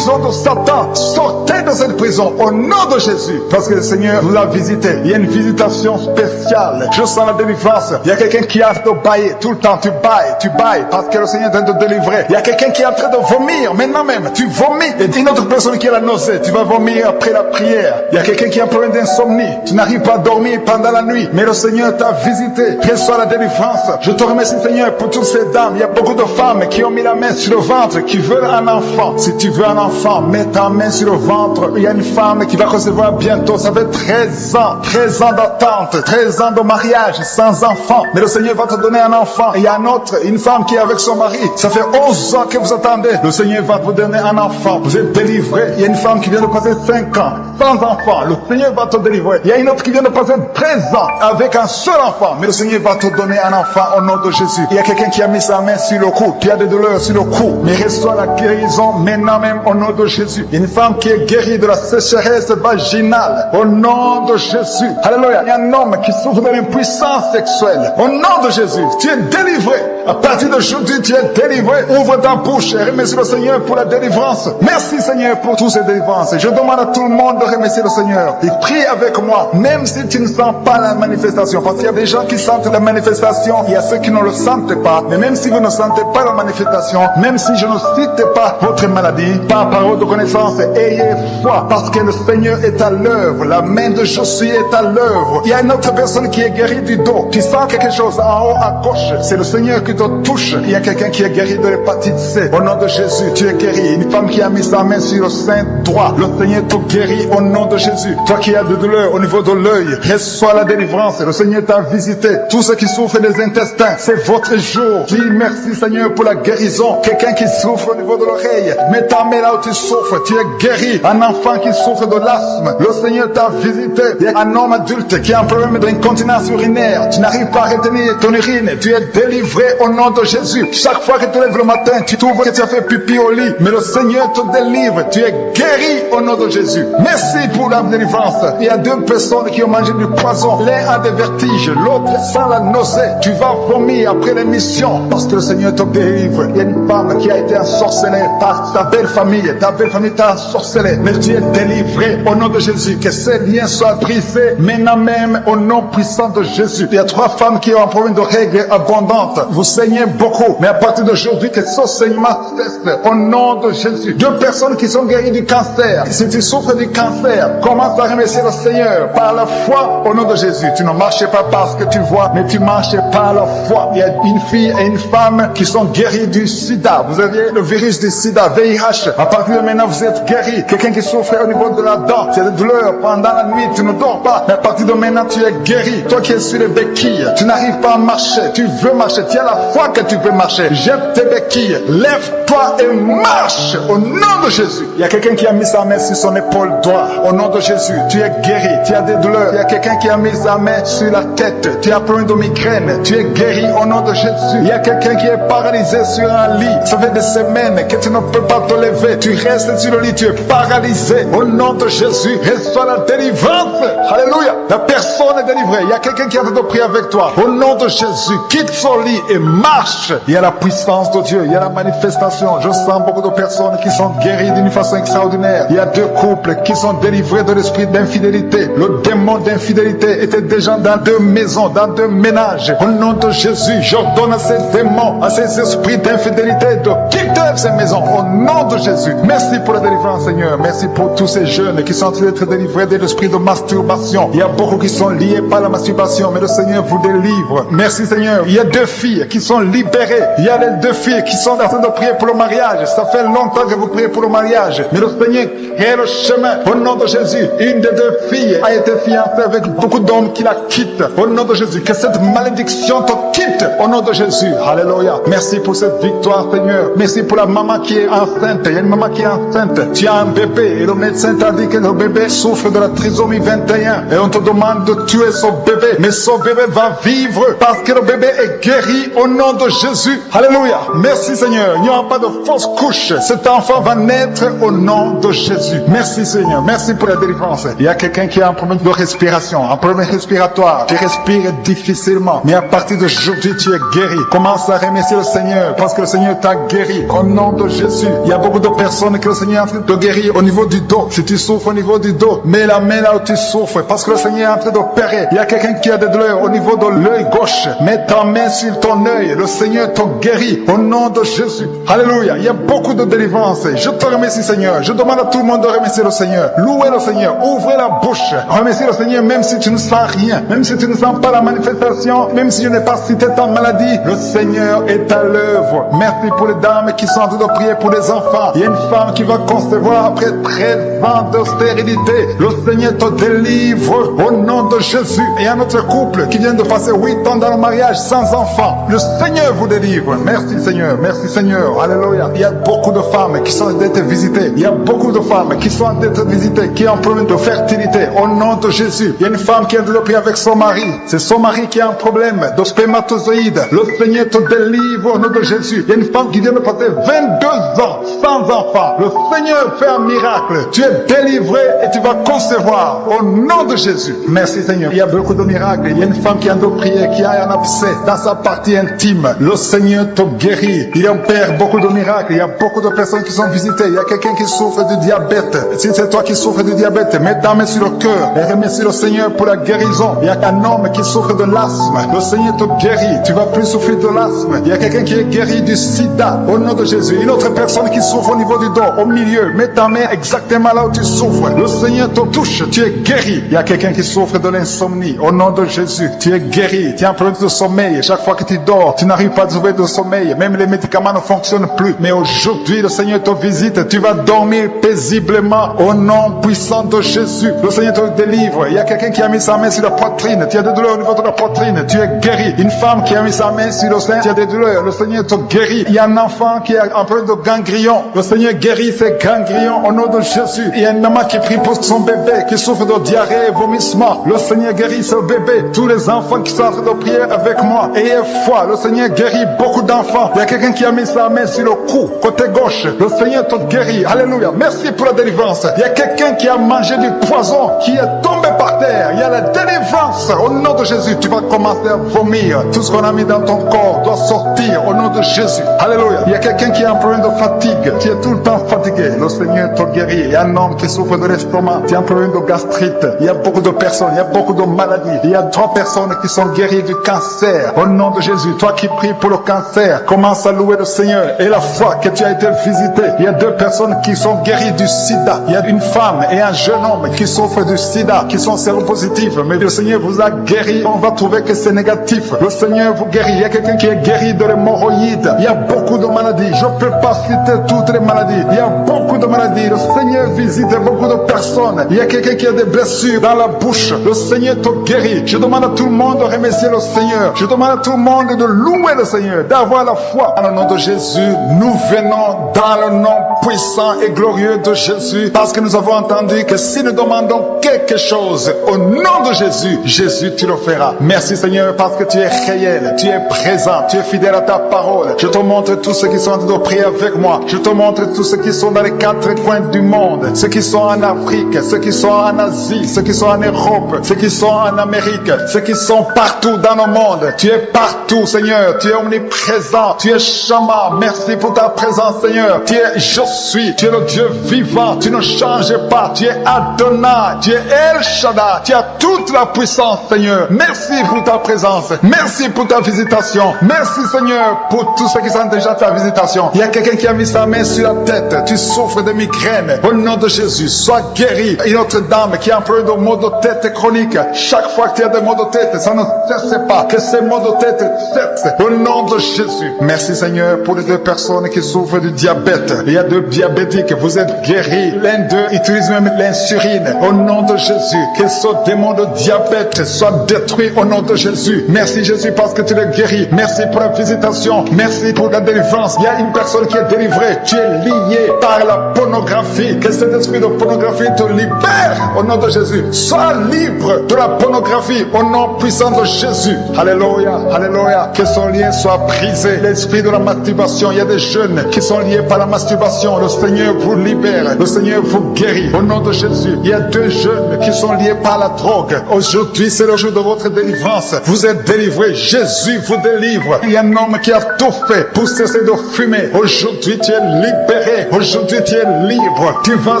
de Satan. Sortez de cette prison au nom de Jésus. Parce que le Seigneur vous a visité. Il y a une visitation spéciale. Je sens la délivrance. Il y a quelqu'un qui a de bailler tout le temps. Tu bailles parce que le Seigneur est en train de délivrer. Il y a quelqu'un qui est en train de vomir maintenant même. Tu vomis. Et une autre personne qui a la nausée. Tu vas vomir après la prière. Il y a quelqu'un qui a un problème d'insomnie. Tu n'arrives pas à dormir pendant la nuit. Mais le Seigneur t'a visité. Reçois la délivrance. Je te remercie Seigneur pour toutes ces dames. Il y a beaucoup de femmes qui ont mis la main sur le ventre, qui veulent un enfant. Si tu veux un enfant, mets ta main sur le ventre. Il y a une femme qui va recevoir bientôt. Ça fait 13 ans d'attente, 13 ans de mariage sans enfant. Mais le Seigneur va te donner un enfant. Et il y a une femme qui est avec son mari. Ça fait 11 ans que vous attendez. Le Seigneur va vous donner un enfant. Vous êtes délivré. Il y a une femme qui vient de passer 5 ans sans enfant. Le Seigneur va te délivrer. Il y a une autre qui vient de passer 13 ans avec un seul enfant. Mais le Seigneur va te donner un enfant au nom de Jésus. Il y a quelqu'un qui a mis sa main sur le cou. Tu as des douleurs sur le cou. Mais reçois la guérison maintenant même au nom de Jésus. Il y a une femme qui est guérie de la sécheresse vaginale au nom de Jésus. Alléluia. Il y a un homme qui souffre de l'impuissance sexuelle au nom de Jésus. Tu es délivré. À partir d'aujourd'hui, tu es délivré. Ouvre ta bouche et remercie le Seigneur pour la délivrance. Merci Seigneur pour toutes ces délivrances. Je demande à tout le monde de remercier le Seigneur. Et prie avec moi, même si tu ne sens pas la manifestation. Parce qu'il y a des gens qui sentent la manifestation, il y a ceux qui ne le sentent pas. Mais même si vous ne sentez pas la manifestation, même si je ne cite pas votre maladie, par parole de connaissance, ayez foi. Parce que le Seigneur est à l'œuvre. La main de Josué est à l'œuvre. Il y a une autre personne qui est guérie du dos. Tu sens quelque chose en haut à gauche. C'est le Seigneur qui te touche. Il y a quelqu'un qui est guéri de l'hépatite C. Au nom de Jésus, tu es guéri. Une femme qui a mis sa main sur le sein droit. Le Seigneur te guérit au nom de Jésus. Toi qui as de douleur au niveau de l'œil, reçois la délivrance. Le Seigneur t'a visité. Tous ceux qui souffrent des intestins, c'est votre jour. Dis merci Seigneur pour la guérison. Quelqu'un qui souffre au niveau de l'oreille, mets ta main là où tu souffres. Tu es guéri. Un enfant qui souffre de l'asthme, le Seigneur t'a visité. Il y a un homme adulte qui a un problème d'incontinence urinaire. Tu n'arrives pas à retenir ton urine. Tu es délivré au nom de Jésus. Chaque fois que tu te lèves le matin, tu trouves que tu as fait pipi au lit. Mais le Seigneur te délivre. Tu es guéri au nom de Jésus. Merci pour la délivrance. Il y a deux personnes qui ont mangé du poison. L'un a des vertiges, l'autre sent la nausée. Tu vas vomir après l'émission parce que le Seigneur te délivre. Il y a une femme qui a été ensorcelée par ta belle famille. Ta belle famille t'a ensorcelée. Mais tu es délivré au nom de Jésus. Que ces liens soient brisés maintenant même au nom puissant de Jésus. Il y a 3 femmes qui ont un problème de règles abondantes. Vous saignez beaucoup. Mais à partir d'aujourd'hui, que ce saignement cesse au nom de Jésus. 2 personnes qui sont guéries du cancer. Si tu souffres du cancer, commence à remercier le Seigneur par la foi au nom de Jésus. Tu ne marches pas parce que tu vois, mais tu marches par la foi. Il y a une fille et une femme qui sont guéries du sida. Vous avez le virus du sida, VIH. À partir de maintenant, vous êtes guéris. Quelqu'un qui souffre au niveau de la dent, c'est des douleurs pendant la nuit, tu ne dors pas. Mais à partir de maintenant, tu es guéri. Toi qui es sur les béquilles, tu n'arrives pas à marcher. Tu veux marcher. Tu as la foi que tu peux marcher. Jette tes béquilles. Lève-toi et marche au nom de Jésus. Il y a quelqu'un qui a mis sa main sur son épaule droite. Au nom de Jésus, tu es guéri. Tu as des douleurs. Il y a quelqu'un qui a mis sa main sur la tête. Tu as plein de migraine. Tu es guéri au nom de Jésus. Il y a quelqu'un qui est paralysé sur un lit. Ça fait des semaines que tu ne peux pas te lever. Tu restes sur le lit. Tu es paralysé. Au nom de Jésus, reçois la délivrance. Alléluia. La personne est délivrée. Il y a quelqu'un qui est en train de prier avec toi. Au nom de Jésus, quitte son lit et marche. Il y a la puissance de Dieu. Il y a la manifestation. Je sens beaucoup de personnes qui sont guéries d'une façon extraordinaire. Il y a 2 couples qui sont délivrés de l'esprit d'infidélité. Le démon d'infidélité était déjà dans 2 maisons, dans 2 ménages. Au nom de Jésus, j'ordonne à ces démons, à ces esprits d'infidélité de quitter ces maisons. Au nom de Jésus. Merci pour la délivrance, Seigneur. Merci pour tous ces jeunes qui sont en train d'être délivrés de l'esprit de masturbation. Il y a beaucoup qui sont liés par la masturbation, mais le Seigneur vous délivre. Merci, Seigneur. Il y a 2 filles qui sont libérées. Il y a les 2 filles qui sont en train de prier pour le mariage. Ça fait longtemps que vous priez pour le mariage, mais le Seigneur crée le chemin. Au nom de Jésus, une des 2 filles a été fiancée avec beaucoup d'hommes qui la quittent. Au nom de Jésus, que cette malédiction te quitte. Au nom de Jésus. Alléluia. Merci pour cette victoire, Seigneur. Merci pour la maman qui est enceinte. Il y a une maman qui est enceinte. Tu as un bébé et le médecin t'a dit que le bébé souffre de la trisomie 21. Et on te demande de tuer son bébé. Mais son bébé va vivre parce que le bébé est guéri au nom de Jésus. Alléluia. Merci, Seigneur. Il n'y aura pas de fausse couche. Cet enfant va naître au nom de Jésus. Merci, Seigneur. Merci pour la délivrance. Il y a quelqu'un qui a un problème de respiration, un problème respiratoire. Tu respires difficilement. Mais à partir d'aujourd'hui, tu es guéri. Commence à remercier le Seigneur parce que le Seigneur t'a guéri au nom de Jésus. Il y a beaucoup de personnes que le Seigneur est en train de guérir au niveau du dos. Si tu souffres au niveau du dos, mets la main là où tu souffres parce que le Seigneur est en train d'opérer. Il y a quelqu'un qui a des douleurs au niveau de l'œil gauche. Mets ta main sur ton œil. Le Seigneur te guérit au nom de Jésus. Alléluia. Il y a beaucoup de délivrance. Je te remercie, Seigneur. Je demande à tout le monde de remercier le Seigneur. Louez le Seigneur. Ouvrez la bouche. Remerciez le Seigneur même si tu ne sens rien. Même si tu ne sens pas la manifestation. Même si je n'ai pas cité ta maladie. Le Seigneur est à l'œuvre. Merci pour les dames qui sont en train de prier pour les enfants. Il y a une femme qui va concevoir après 13 ans de stérilité. Le Seigneur te délivre au nom de Jésus. Et un autre couple qui vient de passer 8 ans dans le mariage sans enfant. Le Seigneur vous délivre. Merci, Seigneur. Merci, Seigneur. Alléluia. Il y a beaucoup de femmes qui sont en train d'être visitées. Il y a beaucoup de femmes qui sont en train d'être visitées, qui ont un problème de fertilité. Au nom de Jésus. Il y a une femme qui a développé avec son mari. C'est son mari qui a un problème de spermatozoïde. Le Seigneur te délivre au nom de Jésus. Il y a une femme qui vient de passer 22 ans sans enfant. Le Seigneur fait un miracle. Tu es délivré et tu vas concevoir au nom de Jésus. Merci, Seigneur. Il y a beaucoup de miracles. Il y a une femme qui a de prier, qui a un abcès dans sa partie intime. Le Seigneur te guérit. Il opère beaucoup de miracles. Il y a beaucoup de personnes qui sont visitées. Il y a quelqu'un qui souffre du diabète. Si c'est toi qui souffres du diabète, mets ta main sur le cœur et remercie le Seigneur pour la guérison. Il y a un homme qui souffre de l'asthme. Le Seigneur te guérit. Tu vas plus souffrir de l'asthme. Il y a quelqu'un qui est guéri du sida au nom de Jésus. Une autre personne qui souffre au niveau du dos, au milieu. Mets ta main exactement là où tu souffres. Le Seigneur te touche. Tu es guéri. Il y a quelqu'un qui souffre de l'insomnie. Au nom de Jésus, tu es guéri. Tu as un problème de sommeil. Chaque fois que tu dors, tu n'arrives pas à trouver de sommeil. Même les médicaments ne fonctionnent plus. Mais aujourd'hui, le Seigneur te visite. Tu vas dormir paisiblement au nom puissant de Jésus. Le Seigneur te délivre. Il y a quelqu'un qui a mis sa main sur la poitrine. Tu as des douleurs au niveau de la poitrine. Tu es guéri. Une femme qui a mis sa main sur le sein. Tu as des douleurs. Le Seigneur te guérit. Il y a un enfant qui a un problème de ganglion. Le Seigneur guérit ces ganglions au nom de Jésus. Il y a une maman qui prie pour son bébé qui souffre de diarrhée et vomissement. Le Seigneur guérit ce bébé. Tous les enfants qui sont en train de prier avec moi. Ayez foi. Le Seigneur guérit beaucoup d'enfants. Il y a quelqu'un qui a mis sa main sur le cou, côté gauche. Le Seigneur te guérit. Alléluia. Merci pour la délivrance. Il y a quelqu'un qui a mangé du poison, qui est tombé par terre. Il y a la délivrance. Au nom de Jésus, tu vas commencer à vomir. Tout ce qu'on a mis dans ton corps doit sortir au nom de Jésus. Alléluia. Il y a quelqu'un qui a un problème de fatigue. Tu es tout le temps fatigué. Le Seigneur te guérit. Il y a un homme qui souffre de l'estomac. Tu as un problème de gastrite. Il y a beaucoup de personnes. Il y a beaucoup de maladies. Il y a 3 personnes qui sont guéries du cancer. Au nom de Jésus, toi qui pries pour le cancer, commence à louer le Seigneur. Et la foi que tu as été visité. Il y a 2 personnes qui sont guéries du sida. Il y a une femme et un jeune homme qui souffrent du sida, qui sont séropositifs. Mais le Seigneur vous a guéri. On va trouver que c'est négatif. Le Seigneur vous guérit. Il y a quelqu'un qui est guéri de l'hémorroïde. Il y a beaucoup de maladies. Je ne peux pas citer toutes les maladies. Il y a beaucoup de maladies. Le Seigneur visite beaucoup de personnes. Il y a quelqu'un qui a des blessures dans la bouche. Le Seigneur te guérit. Je demande à tout le monde de remercier le Seigneur. Je demande à tout le monde de louer le Seigneur, d'avoir la foi. Dans le nom de Jésus, nous venons dans le nom puissant et glorieux de Jésus, parce que nous avons entendu que si nous demandons quelque chose au nom de Jésus, Jésus, tu le feras. Merci Seigneur, parce que tu es réel, tu es présent, tu es fidèle à ta parole. Je te montre tous ceux qui sont en train de prier avec moi. Je te montre tous ceux qui sont dans les 4 coins du monde, ceux qui sont en Afrique, ceux qui sont en Asie, ceux qui sont en Europe, ceux qui sont en Amérique, ceux qui sont partout dans le monde. Tu es partout Seigneur, tu es omniprésent, tu es Shama. Merci pour ta présence Seigneur. Tu es je suis, tu es le Dieu vivant, tu ne changes pas, tu es Adonai, tu es El Shaddai, tu as toute la puissance Seigneur. Merci pour ta présence, merci pour ta visitation, merci Seigneur pour tous ceux qui sont déjà ta visitation. Il y a quelqu'un qui a mis sa main sur la tête, tu souffres de migraine, au nom de Jésus, sois guéri. Une autre dame qui a un problème de maux de tête chronique, chaque fois que tu as des maux de tête, ça ne cesse pas, que ces maux de tête cessent, au nom de Jésus. Merci Seigneur pour les 2 personnes qui souffrent du diabète. Il y a 2 diabétiques, vous êtes guéris. L'un d'eux utilise même l'insuline, au nom de Jésus. Que ce démon de diabète soit détruit au nom de Jésus. Merci Jésus parce que tu le guéris. Merci pour la visitation, merci pour la délivrance. Il y a une personne qui est délivrée, tu es lié par la pornographie. Que cet esprit de pornographie te libère au nom de Jésus. Sois libre de la pornographie au nom puissant de Jésus. Alléluia, alléluia. Que son lien soit brisé. L'esprit de la masturbation, il y a des jeunes qui sont liés par la masturbation. Le Seigneur vous libère, le Seigneur vous guérit au nom de Jésus. Il y a 2 jeunes qui sont liés par la drogue. Aujourd'hui c'est le jour de votre délivrance. Vous êtes délivrés, Jésus vous délivre. Il y a un homme qui a tout fait pour cesser de fumer. Aujourd'hui tu es libéré, aujourd'hui tu es libre. Tu vas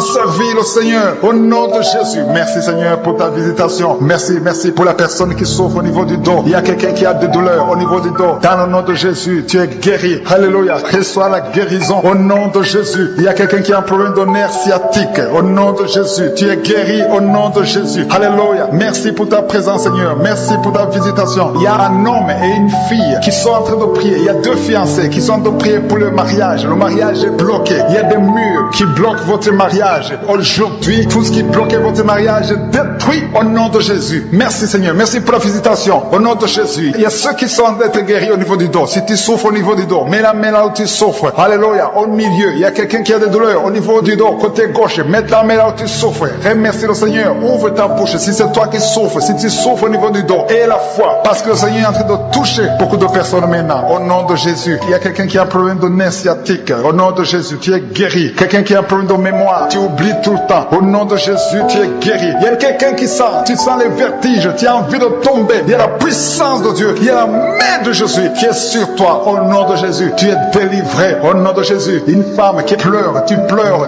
servir le Seigneur au nom de Jésus. Merci Seigneur pour ta visitation. Merci pour la personne qui souffre au niveau du dos. Il y a quelqu'un qui a des douleurs au niveau du dos. Dans le nom de Jésus, tu es guéri. Alléluia. Reçois la guérison au nom de Jésus. Il y a quelqu'un qui a un problème de nerf sciatique. Au nom de Jésus, tu es guéri au nom de Jésus. Alléluia. Merci pour ta présence Seigneur. Merci pour ta visitation. Il y a un homme et une fille qui sont en train de prier. Il y a 2 fiancés qui sont en train de prier pour le mariage. Le mariage est bloqué. Il y a des murs qui bloquent votre mariage. Aujourd'hui, tout ce qui bloquait votre mariage est détruit au nom de Jésus. Merci Seigneur. Merci pour la visitation au nom de Jésus. Il y a ceux qui sont en train d'être guéris au niveau du dos. Si tu souffres au niveau du dos, mets la main là où tu souffres. Alléluia. Au milieu, il y a quelqu'un qui a des douleurs au niveau du dos, côté gauche. Mets ta main là où tu souffres. Remercie le Seigneur. Ouvre ta bouche. Si c'est toi qui souffres, si tu souffres au niveau du dos, et la foi. Parce que le Seigneur est en train de toucher beaucoup de personnes maintenant. Au nom de Jésus. Il y a quelqu'un qui a un problème de nerf sciatique. Au nom de Jésus, tu es guéri. Quelqu'un qui a un problème de mémoire, tu oublies tout le temps. Au nom de Jésus, tu es guéri. Il y a quelqu'un qui sent, tu sens les vertiges, tu as envie de tomber. Il y a la puissance de Dieu. Il y a la main de Jésus qui est sur toi. Au nom de Jésus, tu es délivré. Au nom de Jésus, une femme qui pleure,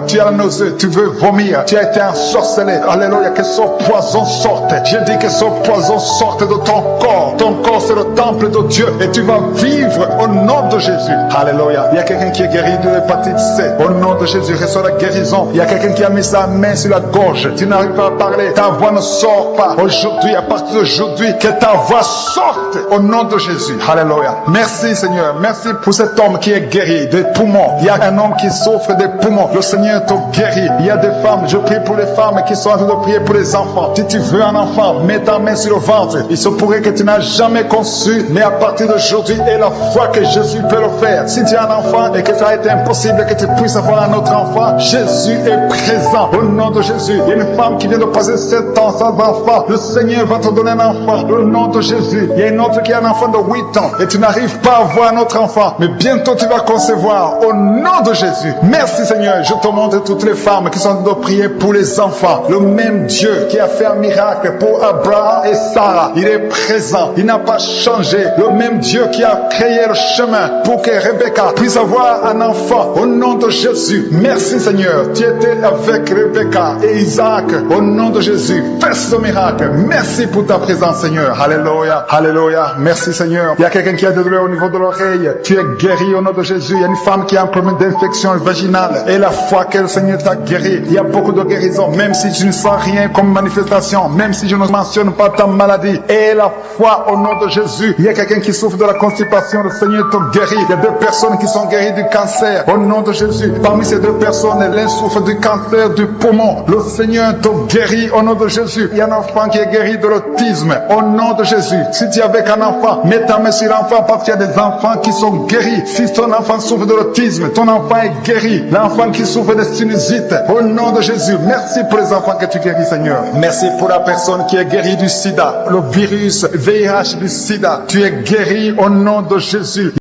tu as la nausée, tu veux vomir, tu as été ensorcelé. Alléluia, que ce poison sorte. Je dis que ce poison sorte de ton corps. Ton corps, c'est le temple de Dieu et tu vas vivre au nom de Jésus. Alléluia. Il y a quelqu'un qui est guéri de l'hépatite C. Au nom de Jésus, reçois la guérison. Il y a quelqu'un qui a mis sa main sur la gorge. Tu n'arrives pas à parler. Ta voix ne sort pas. Aujourd'hui, à partir d'aujourd'hui, que ta voix sorte au nom de Jésus. Alléluia. Merci Seigneur. Merci pour cet homme qui est guéri des poumons. Il y a un homme qui souffre des poumons. Le Seigneur te guérit. Il y a des femmes. Je prie pour les femmes qui sont en train de prier pour les enfants. Si tu veux un enfant, mets ta main sur le ventre. Il se pourrait que tu n'as jamais conçu, mais à partir d'aujourd'hui, et la foi que Jésus peut le faire. Si tu as un enfant et que ça a été impossible que tu puisses avoir un autre enfant, Jésus est présent. Au nom de Jésus, il y a une femme qui vient de passer 7 ans sans enfant. Le Seigneur va te donner un enfant. Au nom de Jésus, il y a une autre qui a un enfant de 8 ans et tu n'arrives pas à avoir un autre enfant, mais bientôt tu vas concevoir. Au nom de Jésus, merci Seigneur. Je te montre toutes les femmes qui sont en train de prier pour les enfants. Le même Dieu qui a fait un miracle pour Abraham et Sarah, il est présent. Il n'a pas changé. Le même Dieu qui a créé le chemin pour que Rebecca puisse avoir un enfant. Au nom de Jésus, merci Seigneur. Tu étais avec Rebecca et Isaac. Au nom de Jésus, fais ce miracle. Merci pour ta présence Seigneur. Alléluia, alléluia. Merci Seigneur. Il y a quelqu'un qui a des douleurs au niveau de l'oreille. Tu es guéri au nom de Jésus. Il y a une femme qui a un problème d'infection vaginale. Et la foi que le Seigneur t'a guéri. Il y a beaucoup de guérisons. Même si tu ne sens rien comme manifestation. Même si je ne mentionne pas ta maladie. Et la foi au nom de Jésus. Il y a quelqu'un qui souffre de la constipation. Le Seigneur te guérit. Il y a 2 personnes qui sont guéries du cancer. Au nom de Jésus. Parmi ces 2 personnes, l'un souffre du cancer du poumon. Le Seigneur te guérit au nom de Jésus. Il y a un enfant qui est guéri de l'autisme. Au nom de Jésus. Si tu es avec un enfant, mets ta main sur l'enfant parce qu'il y a des enfants qui sont guéris. Si ton enfant souffre de l'autisme, ton enfant est guéri. guéris. L'enfant qui souffre de sinusite, au nom de Jésus, merci pour les enfants que tu guéris, Seigneur. Merci pour la personne qui est guérie du sida, le virus VIH du sida. Tu es guéri au nom de Jésus.